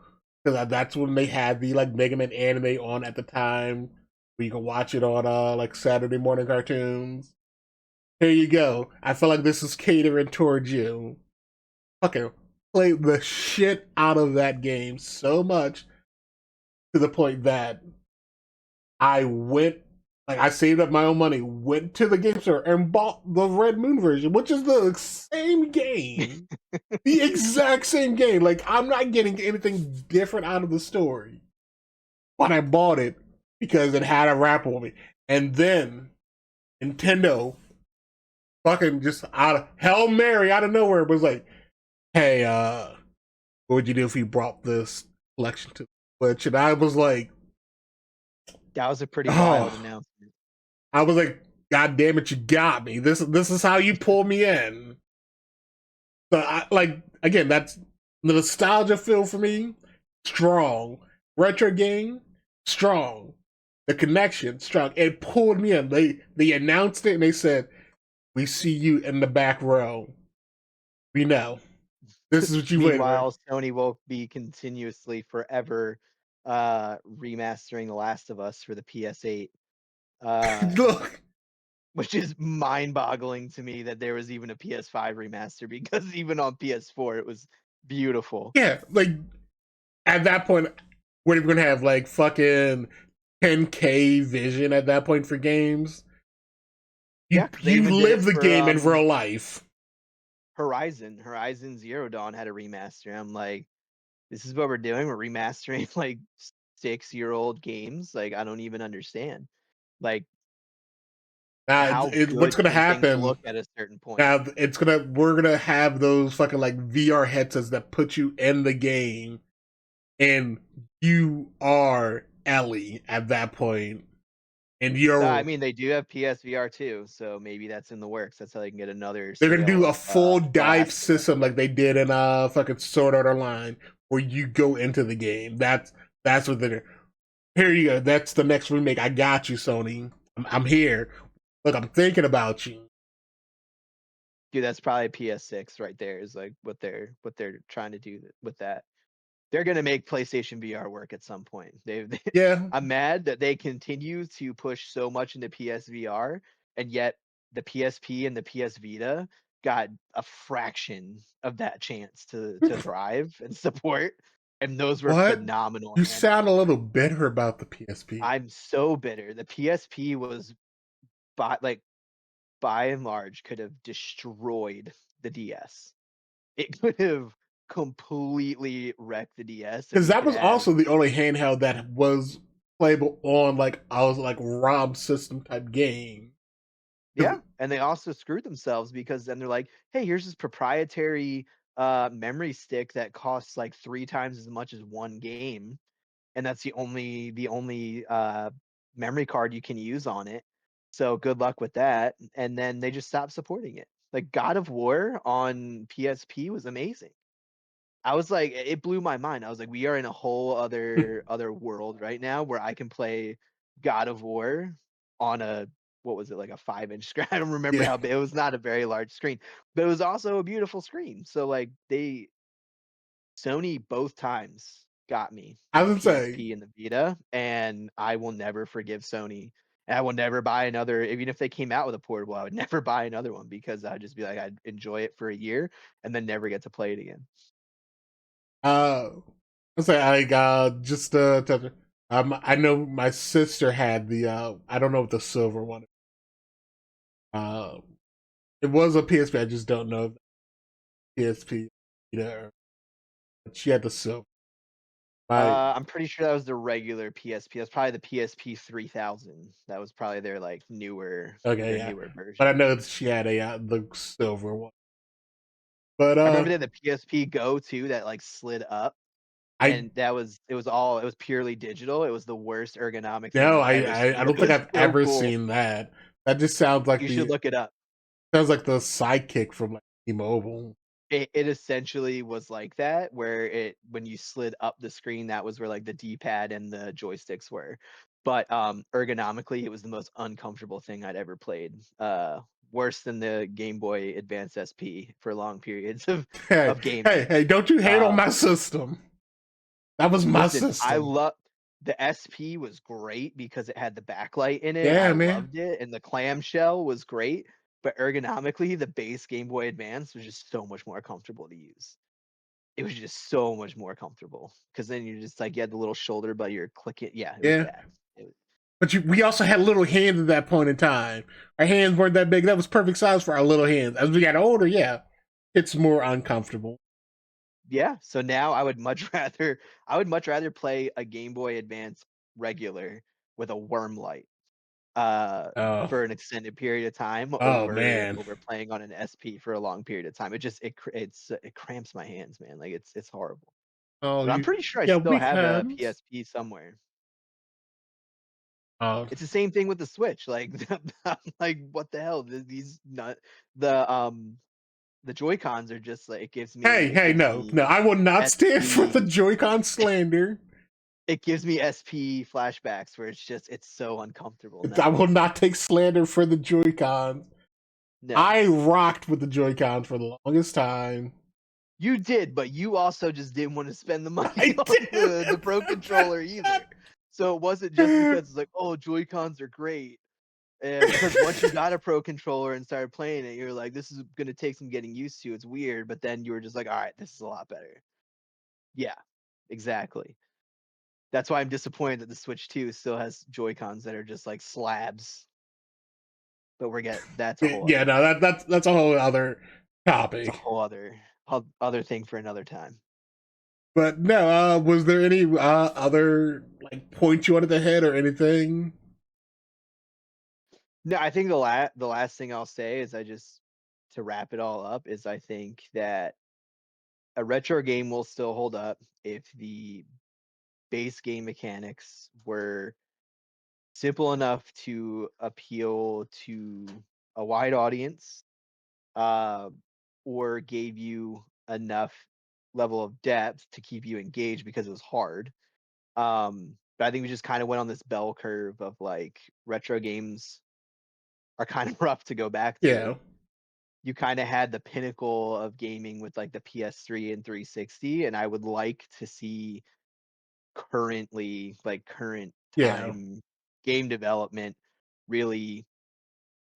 Speaker 1: because that's when they had the like Mega Man anime on at the time. Where you can watch it on like Saturday morning cartoons. Here you go. I feel like this is catering towards you. Okay, played the shit out of that game so much to the point that I went, like, I saved up my own money, went to the game store, and bought the Red Moon version, which is the same game, the exact same game. Like, I'm not getting anything different out of the story, but I bought it because it had a wrap on me. And then Nintendo, fucking just out of Hail Mary, out of nowhere, was like, "Hey, what would you do if we brought this collection to Switch?" And I was like,
Speaker 2: That was a pretty wild
Speaker 1: Oh,
Speaker 2: announcement.
Speaker 1: I was like, God damn it, you got me. This is how you pull me in. So I like again, that's the nostalgia feel for me, strong. Retro game, strong. The connection, strong. It pulled me in. They announced it and they said, "We see you in the back row. We know this is what you waited for."
Speaker 2: Meanwhile, Sony will be continuously forever remastering The Last of Us for the PS8. Uh,
Speaker 1: Look,
Speaker 2: which is mind-boggling to me that there was even a PS5 remaster because even on PS4 it was beautiful.
Speaker 1: yeah, like at that point, we're gonna have like fucking 10K vision at that point for games.
Speaker 2: Yeah, because they
Speaker 1: You
Speaker 2: even did
Speaker 1: live
Speaker 2: it
Speaker 1: the
Speaker 2: for
Speaker 1: game in real life.
Speaker 2: Horizon Zero Dawn had a remaster. I'm like, this is what we're doing. We're remastering like 6-year-old games. Like, I don't even understand. Like, how
Speaker 1: What's
Speaker 2: good
Speaker 1: gonna
Speaker 2: can things
Speaker 1: happen
Speaker 2: look at a certain point?
Speaker 1: now? We're gonna have those fucking like VR headsets that put you in the game, and you are Ellie at that point, and
Speaker 2: I
Speaker 1: you're
Speaker 2: mean, they do have PSVR too, so maybe that's in the works. That's how they can get another
Speaker 1: they're gonna do
Speaker 2: sale
Speaker 1: a
Speaker 2: of
Speaker 1: full
Speaker 2: The
Speaker 1: dive
Speaker 2: Last of Us.
Speaker 1: system like they did in fucking Sword Art Online, where you go into the game. That's what they're. Here you go. That's the next remake. I got you, Sony. I'm here. Look, I'm thinking about you.
Speaker 2: Dude, that's probably PS6 right there. Is like what they're trying to do with that. They're gonna make PlayStation VR work at some point.
Speaker 1: Yeah.
Speaker 2: I'm mad that they continue to push so much into PSVR, and yet the PSP and the PS Vita got a fraction of that chance to thrive and support, and those were
Speaker 1: What?
Speaker 2: phenomenal
Speaker 1: You sound a
Speaker 2: handhelds.
Speaker 1: little bitter about the PSP.
Speaker 2: I'm so bitter. The PSP was like by and large could have destroyed the DS. It could have completely wrecked the DS, and
Speaker 1: Because
Speaker 2: we
Speaker 1: that
Speaker 2: could
Speaker 1: was
Speaker 2: have.
Speaker 1: also the only handheld that was playable on like I was like ROM system type game. 'Cause-
Speaker 2: Yeah, and they also screwed themselves because then they're like, "Hey, here's this proprietary memory stick that costs like 3 times as much as one game, and that's the only memory card you can use on it. So good luck with that." And then they just stopped supporting it. Like God of War on PSP was amazing. I was like, it blew my mind. I was like, we are in a whole other world right now where I can play God of War on a what was it like a 5-inch screen? I don't remember
Speaker 1: yeah,
Speaker 2: how big. It was not a very large screen, but it was also a beautiful screen. So like Sony both times got me
Speaker 1: I
Speaker 2: with the
Speaker 1: would say,
Speaker 2: PSP and the Vita, and I will never forgive Sony. And I will never buy another, even if they came out with a portable, I would never buy another one because I'd just be like, I'd enjoy it for a year and then never get to play it again.
Speaker 1: uh, I'd say I just touch it. I know my sister had the I don't know what the silver one. Uh, it was a PSP. I just don't know if PSP. You know, but she had the silver. My
Speaker 2: I'm pretty sure that was the regular PSP. That's probably the PSP 3000. That was probably
Speaker 1: okay,
Speaker 2: their
Speaker 1: yeah,
Speaker 2: newer
Speaker 1: but I
Speaker 2: version.
Speaker 1: know that she had a the silver one. But
Speaker 2: I remember they had the PSP Go too that like slid up,
Speaker 1: I
Speaker 2: and it was purely digital. It was the worst ergonomic thing
Speaker 1: no,
Speaker 2: I've ever seen.
Speaker 1: I
Speaker 2: It
Speaker 1: don't think
Speaker 2: was
Speaker 1: I've
Speaker 2: so
Speaker 1: ever
Speaker 2: cool.
Speaker 1: seen that. That just sounds like
Speaker 2: You should look it up.
Speaker 1: the sidekick from like T-Mobile.
Speaker 2: It essentially was like that, where it when you slid up the screen, that was where like the D-pad and the joysticks were. But ergonomically, it was the most uncomfortable thing I'd ever played. Worse than the Game Boy Advance SP for long periods
Speaker 1: Hey,
Speaker 2: of gaming.
Speaker 1: hey! Don't you hate on
Speaker 2: Um,
Speaker 1: my system? That was my
Speaker 2: Listen, I
Speaker 1: system.
Speaker 2: love the SP was great because it had the backlight in it. I
Speaker 1: Yeah, man.
Speaker 2: loved it, and the clamshell was great. But ergonomically, the base Game Boy Advance was just so much more comfortable to use. It was just so much more comfortable because then you're just like you had the little shoulder, but you're clicking. Yeah, it was
Speaker 1: Yeah,
Speaker 2: bad.
Speaker 1: but we also had little hands at that point in time. Our hands weren't that big. That was perfect size for our little hands. As we got older, yeah, it's more uncomfortable.
Speaker 2: Yeah. So now I would much rather play a Game Boy Advance regular with a worm light
Speaker 1: Oh,
Speaker 2: for an extended period of time
Speaker 1: oh man.
Speaker 2: over playing on an SP for a long period of time. It cramps my hands, man. Like it's horrible.
Speaker 1: Oh,
Speaker 2: But I'm pretty sure I
Speaker 1: yeah,
Speaker 2: still
Speaker 1: we
Speaker 2: have a
Speaker 1: can.
Speaker 2: PSP somewhere. It's the same thing with the Switch. Like, I'm like, what the hell? These not the the Joy Cons are just like
Speaker 1: hey,
Speaker 2: it
Speaker 1: hey,
Speaker 2: gives
Speaker 1: no,
Speaker 2: me
Speaker 1: no, I will not stand for the
Speaker 2: SP
Speaker 1: Joy-Con slander.
Speaker 2: it gives me SP flashbacks where it's so uncomfortable
Speaker 1: I
Speaker 2: now.
Speaker 1: will not take slander for the Joy-Cons.
Speaker 2: No.
Speaker 1: I rocked with the Joy-Cons for the longest time.
Speaker 2: You did, but you also just didn't want to spend the money
Speaker 1: I
Speaker 2: on the Pro controller
Speaker 1: did.
Speaker 2: either. So it wasn't just because it's like, "Oh, Joy-Cons are great." And because once you got a Pro controller and started playing it, you're like, "This is gonna take some getting used to. It's weird." But then you were just like, "Alright, this is a lot better." Yeah, exactly. That's why I'm disappointed that the Switch 2 still has Joy-Cons that are just like slabs, but that's a whole other
Speaker 1: Yeah, no,
Speaker 2: thing.
Speaker 1: that's a whole other
Speaker 2: It's a
Speaker 1: topic.
Speaker 2: whole other thing for another time.
Speaker 1: But no, was there any other like points you wanted to hit or anything?
Speaker 2: No, I think the last thing I'll say is I just to wrap it all up is I think that a retro game will still hold up if the base game mechanics were simple enough to appeal to a wide audience, uh, or gave you enough level of depth to keep you engaged because it was hard. But I think we just kind of went on this bell curve of like retro games are kind of rough to go back to.
Speaker 1: Yeah,
Speaker 2: You kind of had the pinnacle of gaming with like the PS3 and 360, and I would like to see current
Speaker 1: yeah,
Speaker 2: time game development really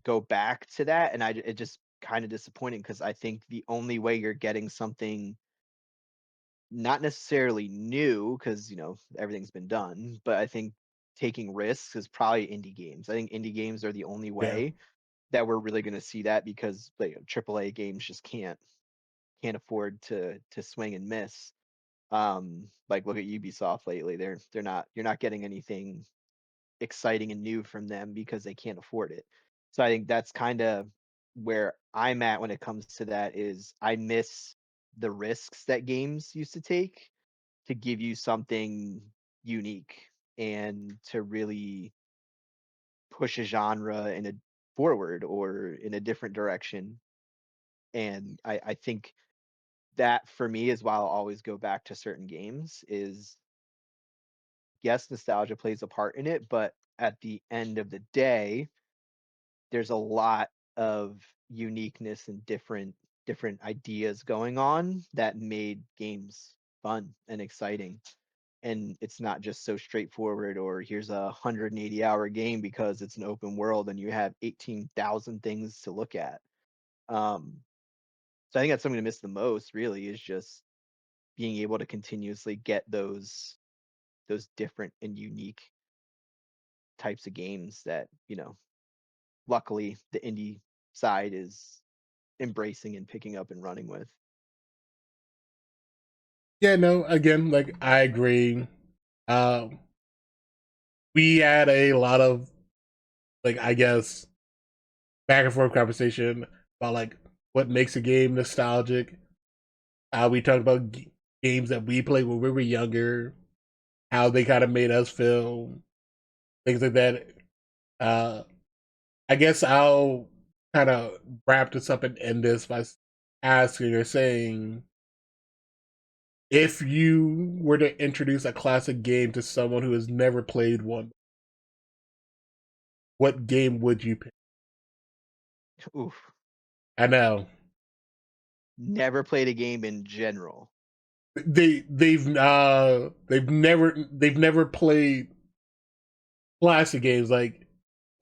Speaker 2: go back to that. And it just kind of disappointing because I think the only way you're getting something not necessarily new, because everything's been done, but I think taking risks is probably indie games. I think indie games are the only
Speaker 1: yeah,
Speaker 2: way that we're really going to see that, because like AAA games just can't afford to swing and miss. Like look at Ubisoft lately. They're not you're not getting anything exciting and new from them because they can't afford it. So I think that's kind of where I'm at when it comes to that. Is I miss the risks that games used to take to give you something unique and to really push a genre in a forward or in a different direction. And I think that for me is why I'll always go back to certain games. Is yes, nostalgia plays a part in it, but at the end of the day, there's a lot of uniqueness and different ideas going on that made games fun and exciting. And it's not just so straightforward, or here's a 180-hour game because it's an open world and you have 18,000 things to look at. Um, so I think that's something to miss the most, really, is just being able to continuously get those different and unique types of games that, luckily the indie side is embracing and picking up and running with.
Speaker 1: yeah. No, again, like I agree. Um, we had a lot of like I guess back and forth conversation about like what makes a game nostalgic. We talked about games that we played when we were younger, how they kind of made us feel, things like that. Uh, I guess I'll kind of wrap this up and end this by asking or saying, if you were to introduce a classic game to someone who has never played one, what game would you pick?
Speaker 2: Oof.
Speaker 1: I know
Speaker 2: Never played a game in general.
Speaker 1: they've never played classic games like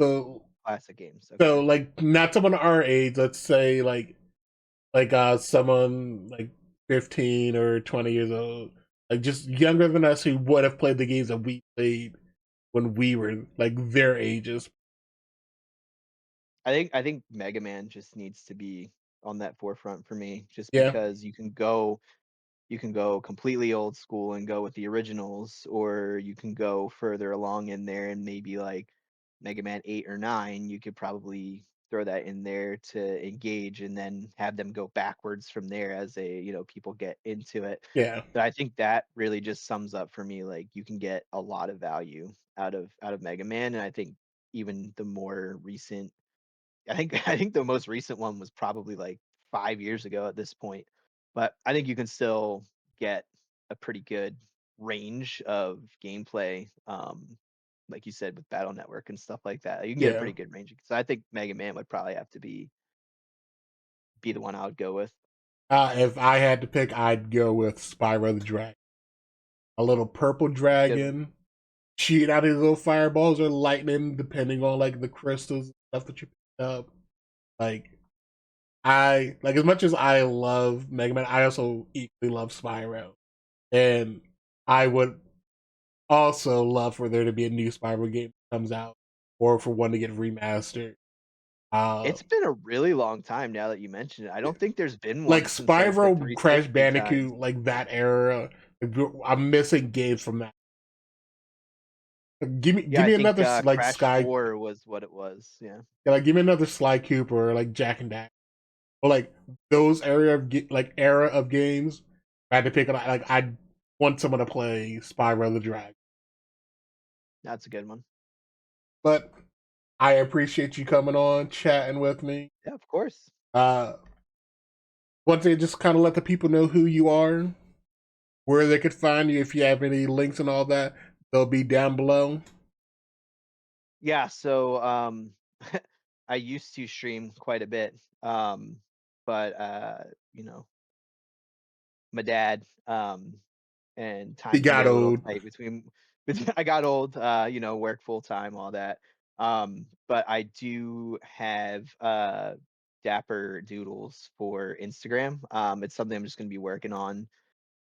Speaker 1: so
Speaker 2: Classic games.
Speaker 1: so
Speaker 2: Okay.
Speaker 1: like not someone our age. Let's say like someone like 15 or 20 years old, like just younger than us who would have played the games that we played when we were like their ages.
Speaker 2: I think Mega Man just needs to be on that forefront for me, just
Speaker 1: Yeah,
Speaker 2: because you can go completely old school and go with the originals, or you can go further along in there and maybe like Mega Man 8 or 9, you could probably throw that in there to engage and then have them go backwards from there as people get into it.
Speaker 1: Yeah.
Speaker 2: But I think that really just sums up for me, like, you can get a lot of value out of Mega Man, and I think even the more recent I think the most recent one was probably, like, 5 years ago at this point, but I think you can still get a pretty good range of gameplay, like you said, with Battle Network and stuff like that. You can get a
Speaker 1: Yeah.
Speaker 2: pretty good range. So I think Mega Man would probably have to be the one I would go with.
Speaker 1: If I had to pick, I'd go with Spyro the Dragon. A little purple
Speaker 2: That's a good one.
Speaker 1: dragon, shoot out his little fireballs or lightning, depending on like the crystals and stuff that you pick up. Like I like as much as I love Mega Man, I also equally love Spyro, and I would also love for there to be a new Spyro game that comes out, or for one to get remastered.
Speaker 2: It's
Speaker 1: Um,
Speaker 2: been a really long time now that you mentioned it. I don't think there's been
Speaker 1: like
Speaker 2: one since, like, the
Speaker 1: Spyro, Crash
Speaker 2: 360 times.
Speaker 1: Bandicoot, like that era. I'm missing games from that.
Speaker 2: Yeah,
Speaker 1: Give
Speaker 2: I
Speaker 1: me
Speaker 2: think,
Speaker 1: another like
Speaker 2: Crash
Speaker 1: Sky,
Speaker 2: 4 was what it was, yeah.
Speaker 1: like give me another Sly Cooper or like Jack and Dax, or like those era of games. If I had to pick it, like I want someone to play Spyro the Dragon.
Speaker 2: That's a good one.
Speaker 1: But I appreciate you coming on, chatting with me.
Speaker 2: Yeah, of course.
Speaker 1: Uh, Once again, just kind of let the people know who you are, where they could find you. If you have any links and all that, they'll be down below.
Speaker 2: Yeah, so, I used to stream quite a bit, but, you know, my dad, and
Speaker 1: He
Speaker 2: time can
Speaker 1: got
Speaker 2: get a little
Speaker 1: old.
Speaker 2: tight between I got old, work full time, all that. But I do have Dapper Doodles for Instagram. It's something I'm just gonna be working on.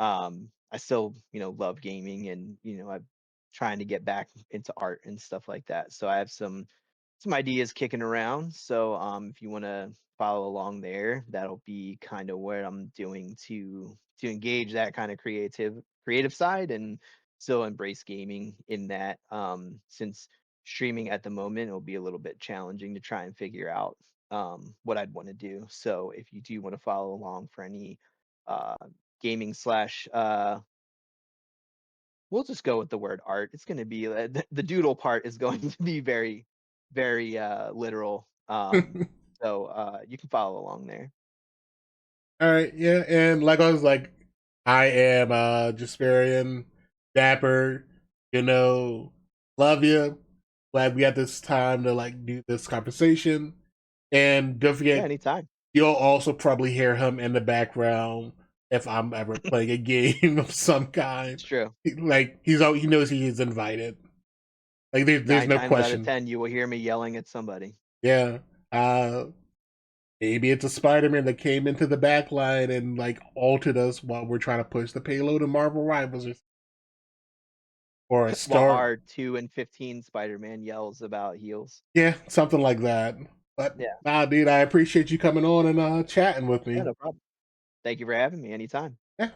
Speaker 2: I still, love gaming and I'm trying to get back into art and stuff like that. So I have some ideas kicking around. So if you want to follow along there, that'll be kind of what I'm doing to engage that kind of creative side and still embrace gaming in that. Since streaming at the moment, it'll be a little bit challenging to try and figure out what I'd want to do. So if you do want to follow along for any uh, gaming slash we'll just go with the word art. It's going to be the doodle part is going to be very, very literal. So you can follow along there.
Speaker 1: All right, yeah, and like I was like, I am Jispyrian, Dapper, you know, love you. Glad we had this time to like do this conversation. And don't
Speaker 2: Yeah,
Speaker 1: forget,
Speaker 2: anytime.
Speaker 1: you'll also probably hear him in the background if I'm ever playing a game of some kind.
Speaker 2: It's true.
Speaker 1: Like he knows he is invited. Like there's
Speaker 2: Nine
Speaker 1: no
Speaker 2: times out of
Speaker 1: question.
Speaker 2: 10, you will hear me yelling at somebody.
Speaker 1: Yeah. Uh Maybe it's a Spider-Man that came into the back line and like altered us while we're trying to push the payload of Marvel Rivals, or a
Speaker 2: While
Speaker 1: star.
Speaker 2: our 2 and 15 Spider-Man yells about heels.
Speaker 1: Yeah, something like that. But
Speaker 2: Yeah,
Speaker 1: nah, dude, I appreciate you coming on and chatting with
Speaker 2: yeah,
Speaker 1: me.
Speaker 2: no problem. Thank you for having me anytime.
Speaker 1: Yeah.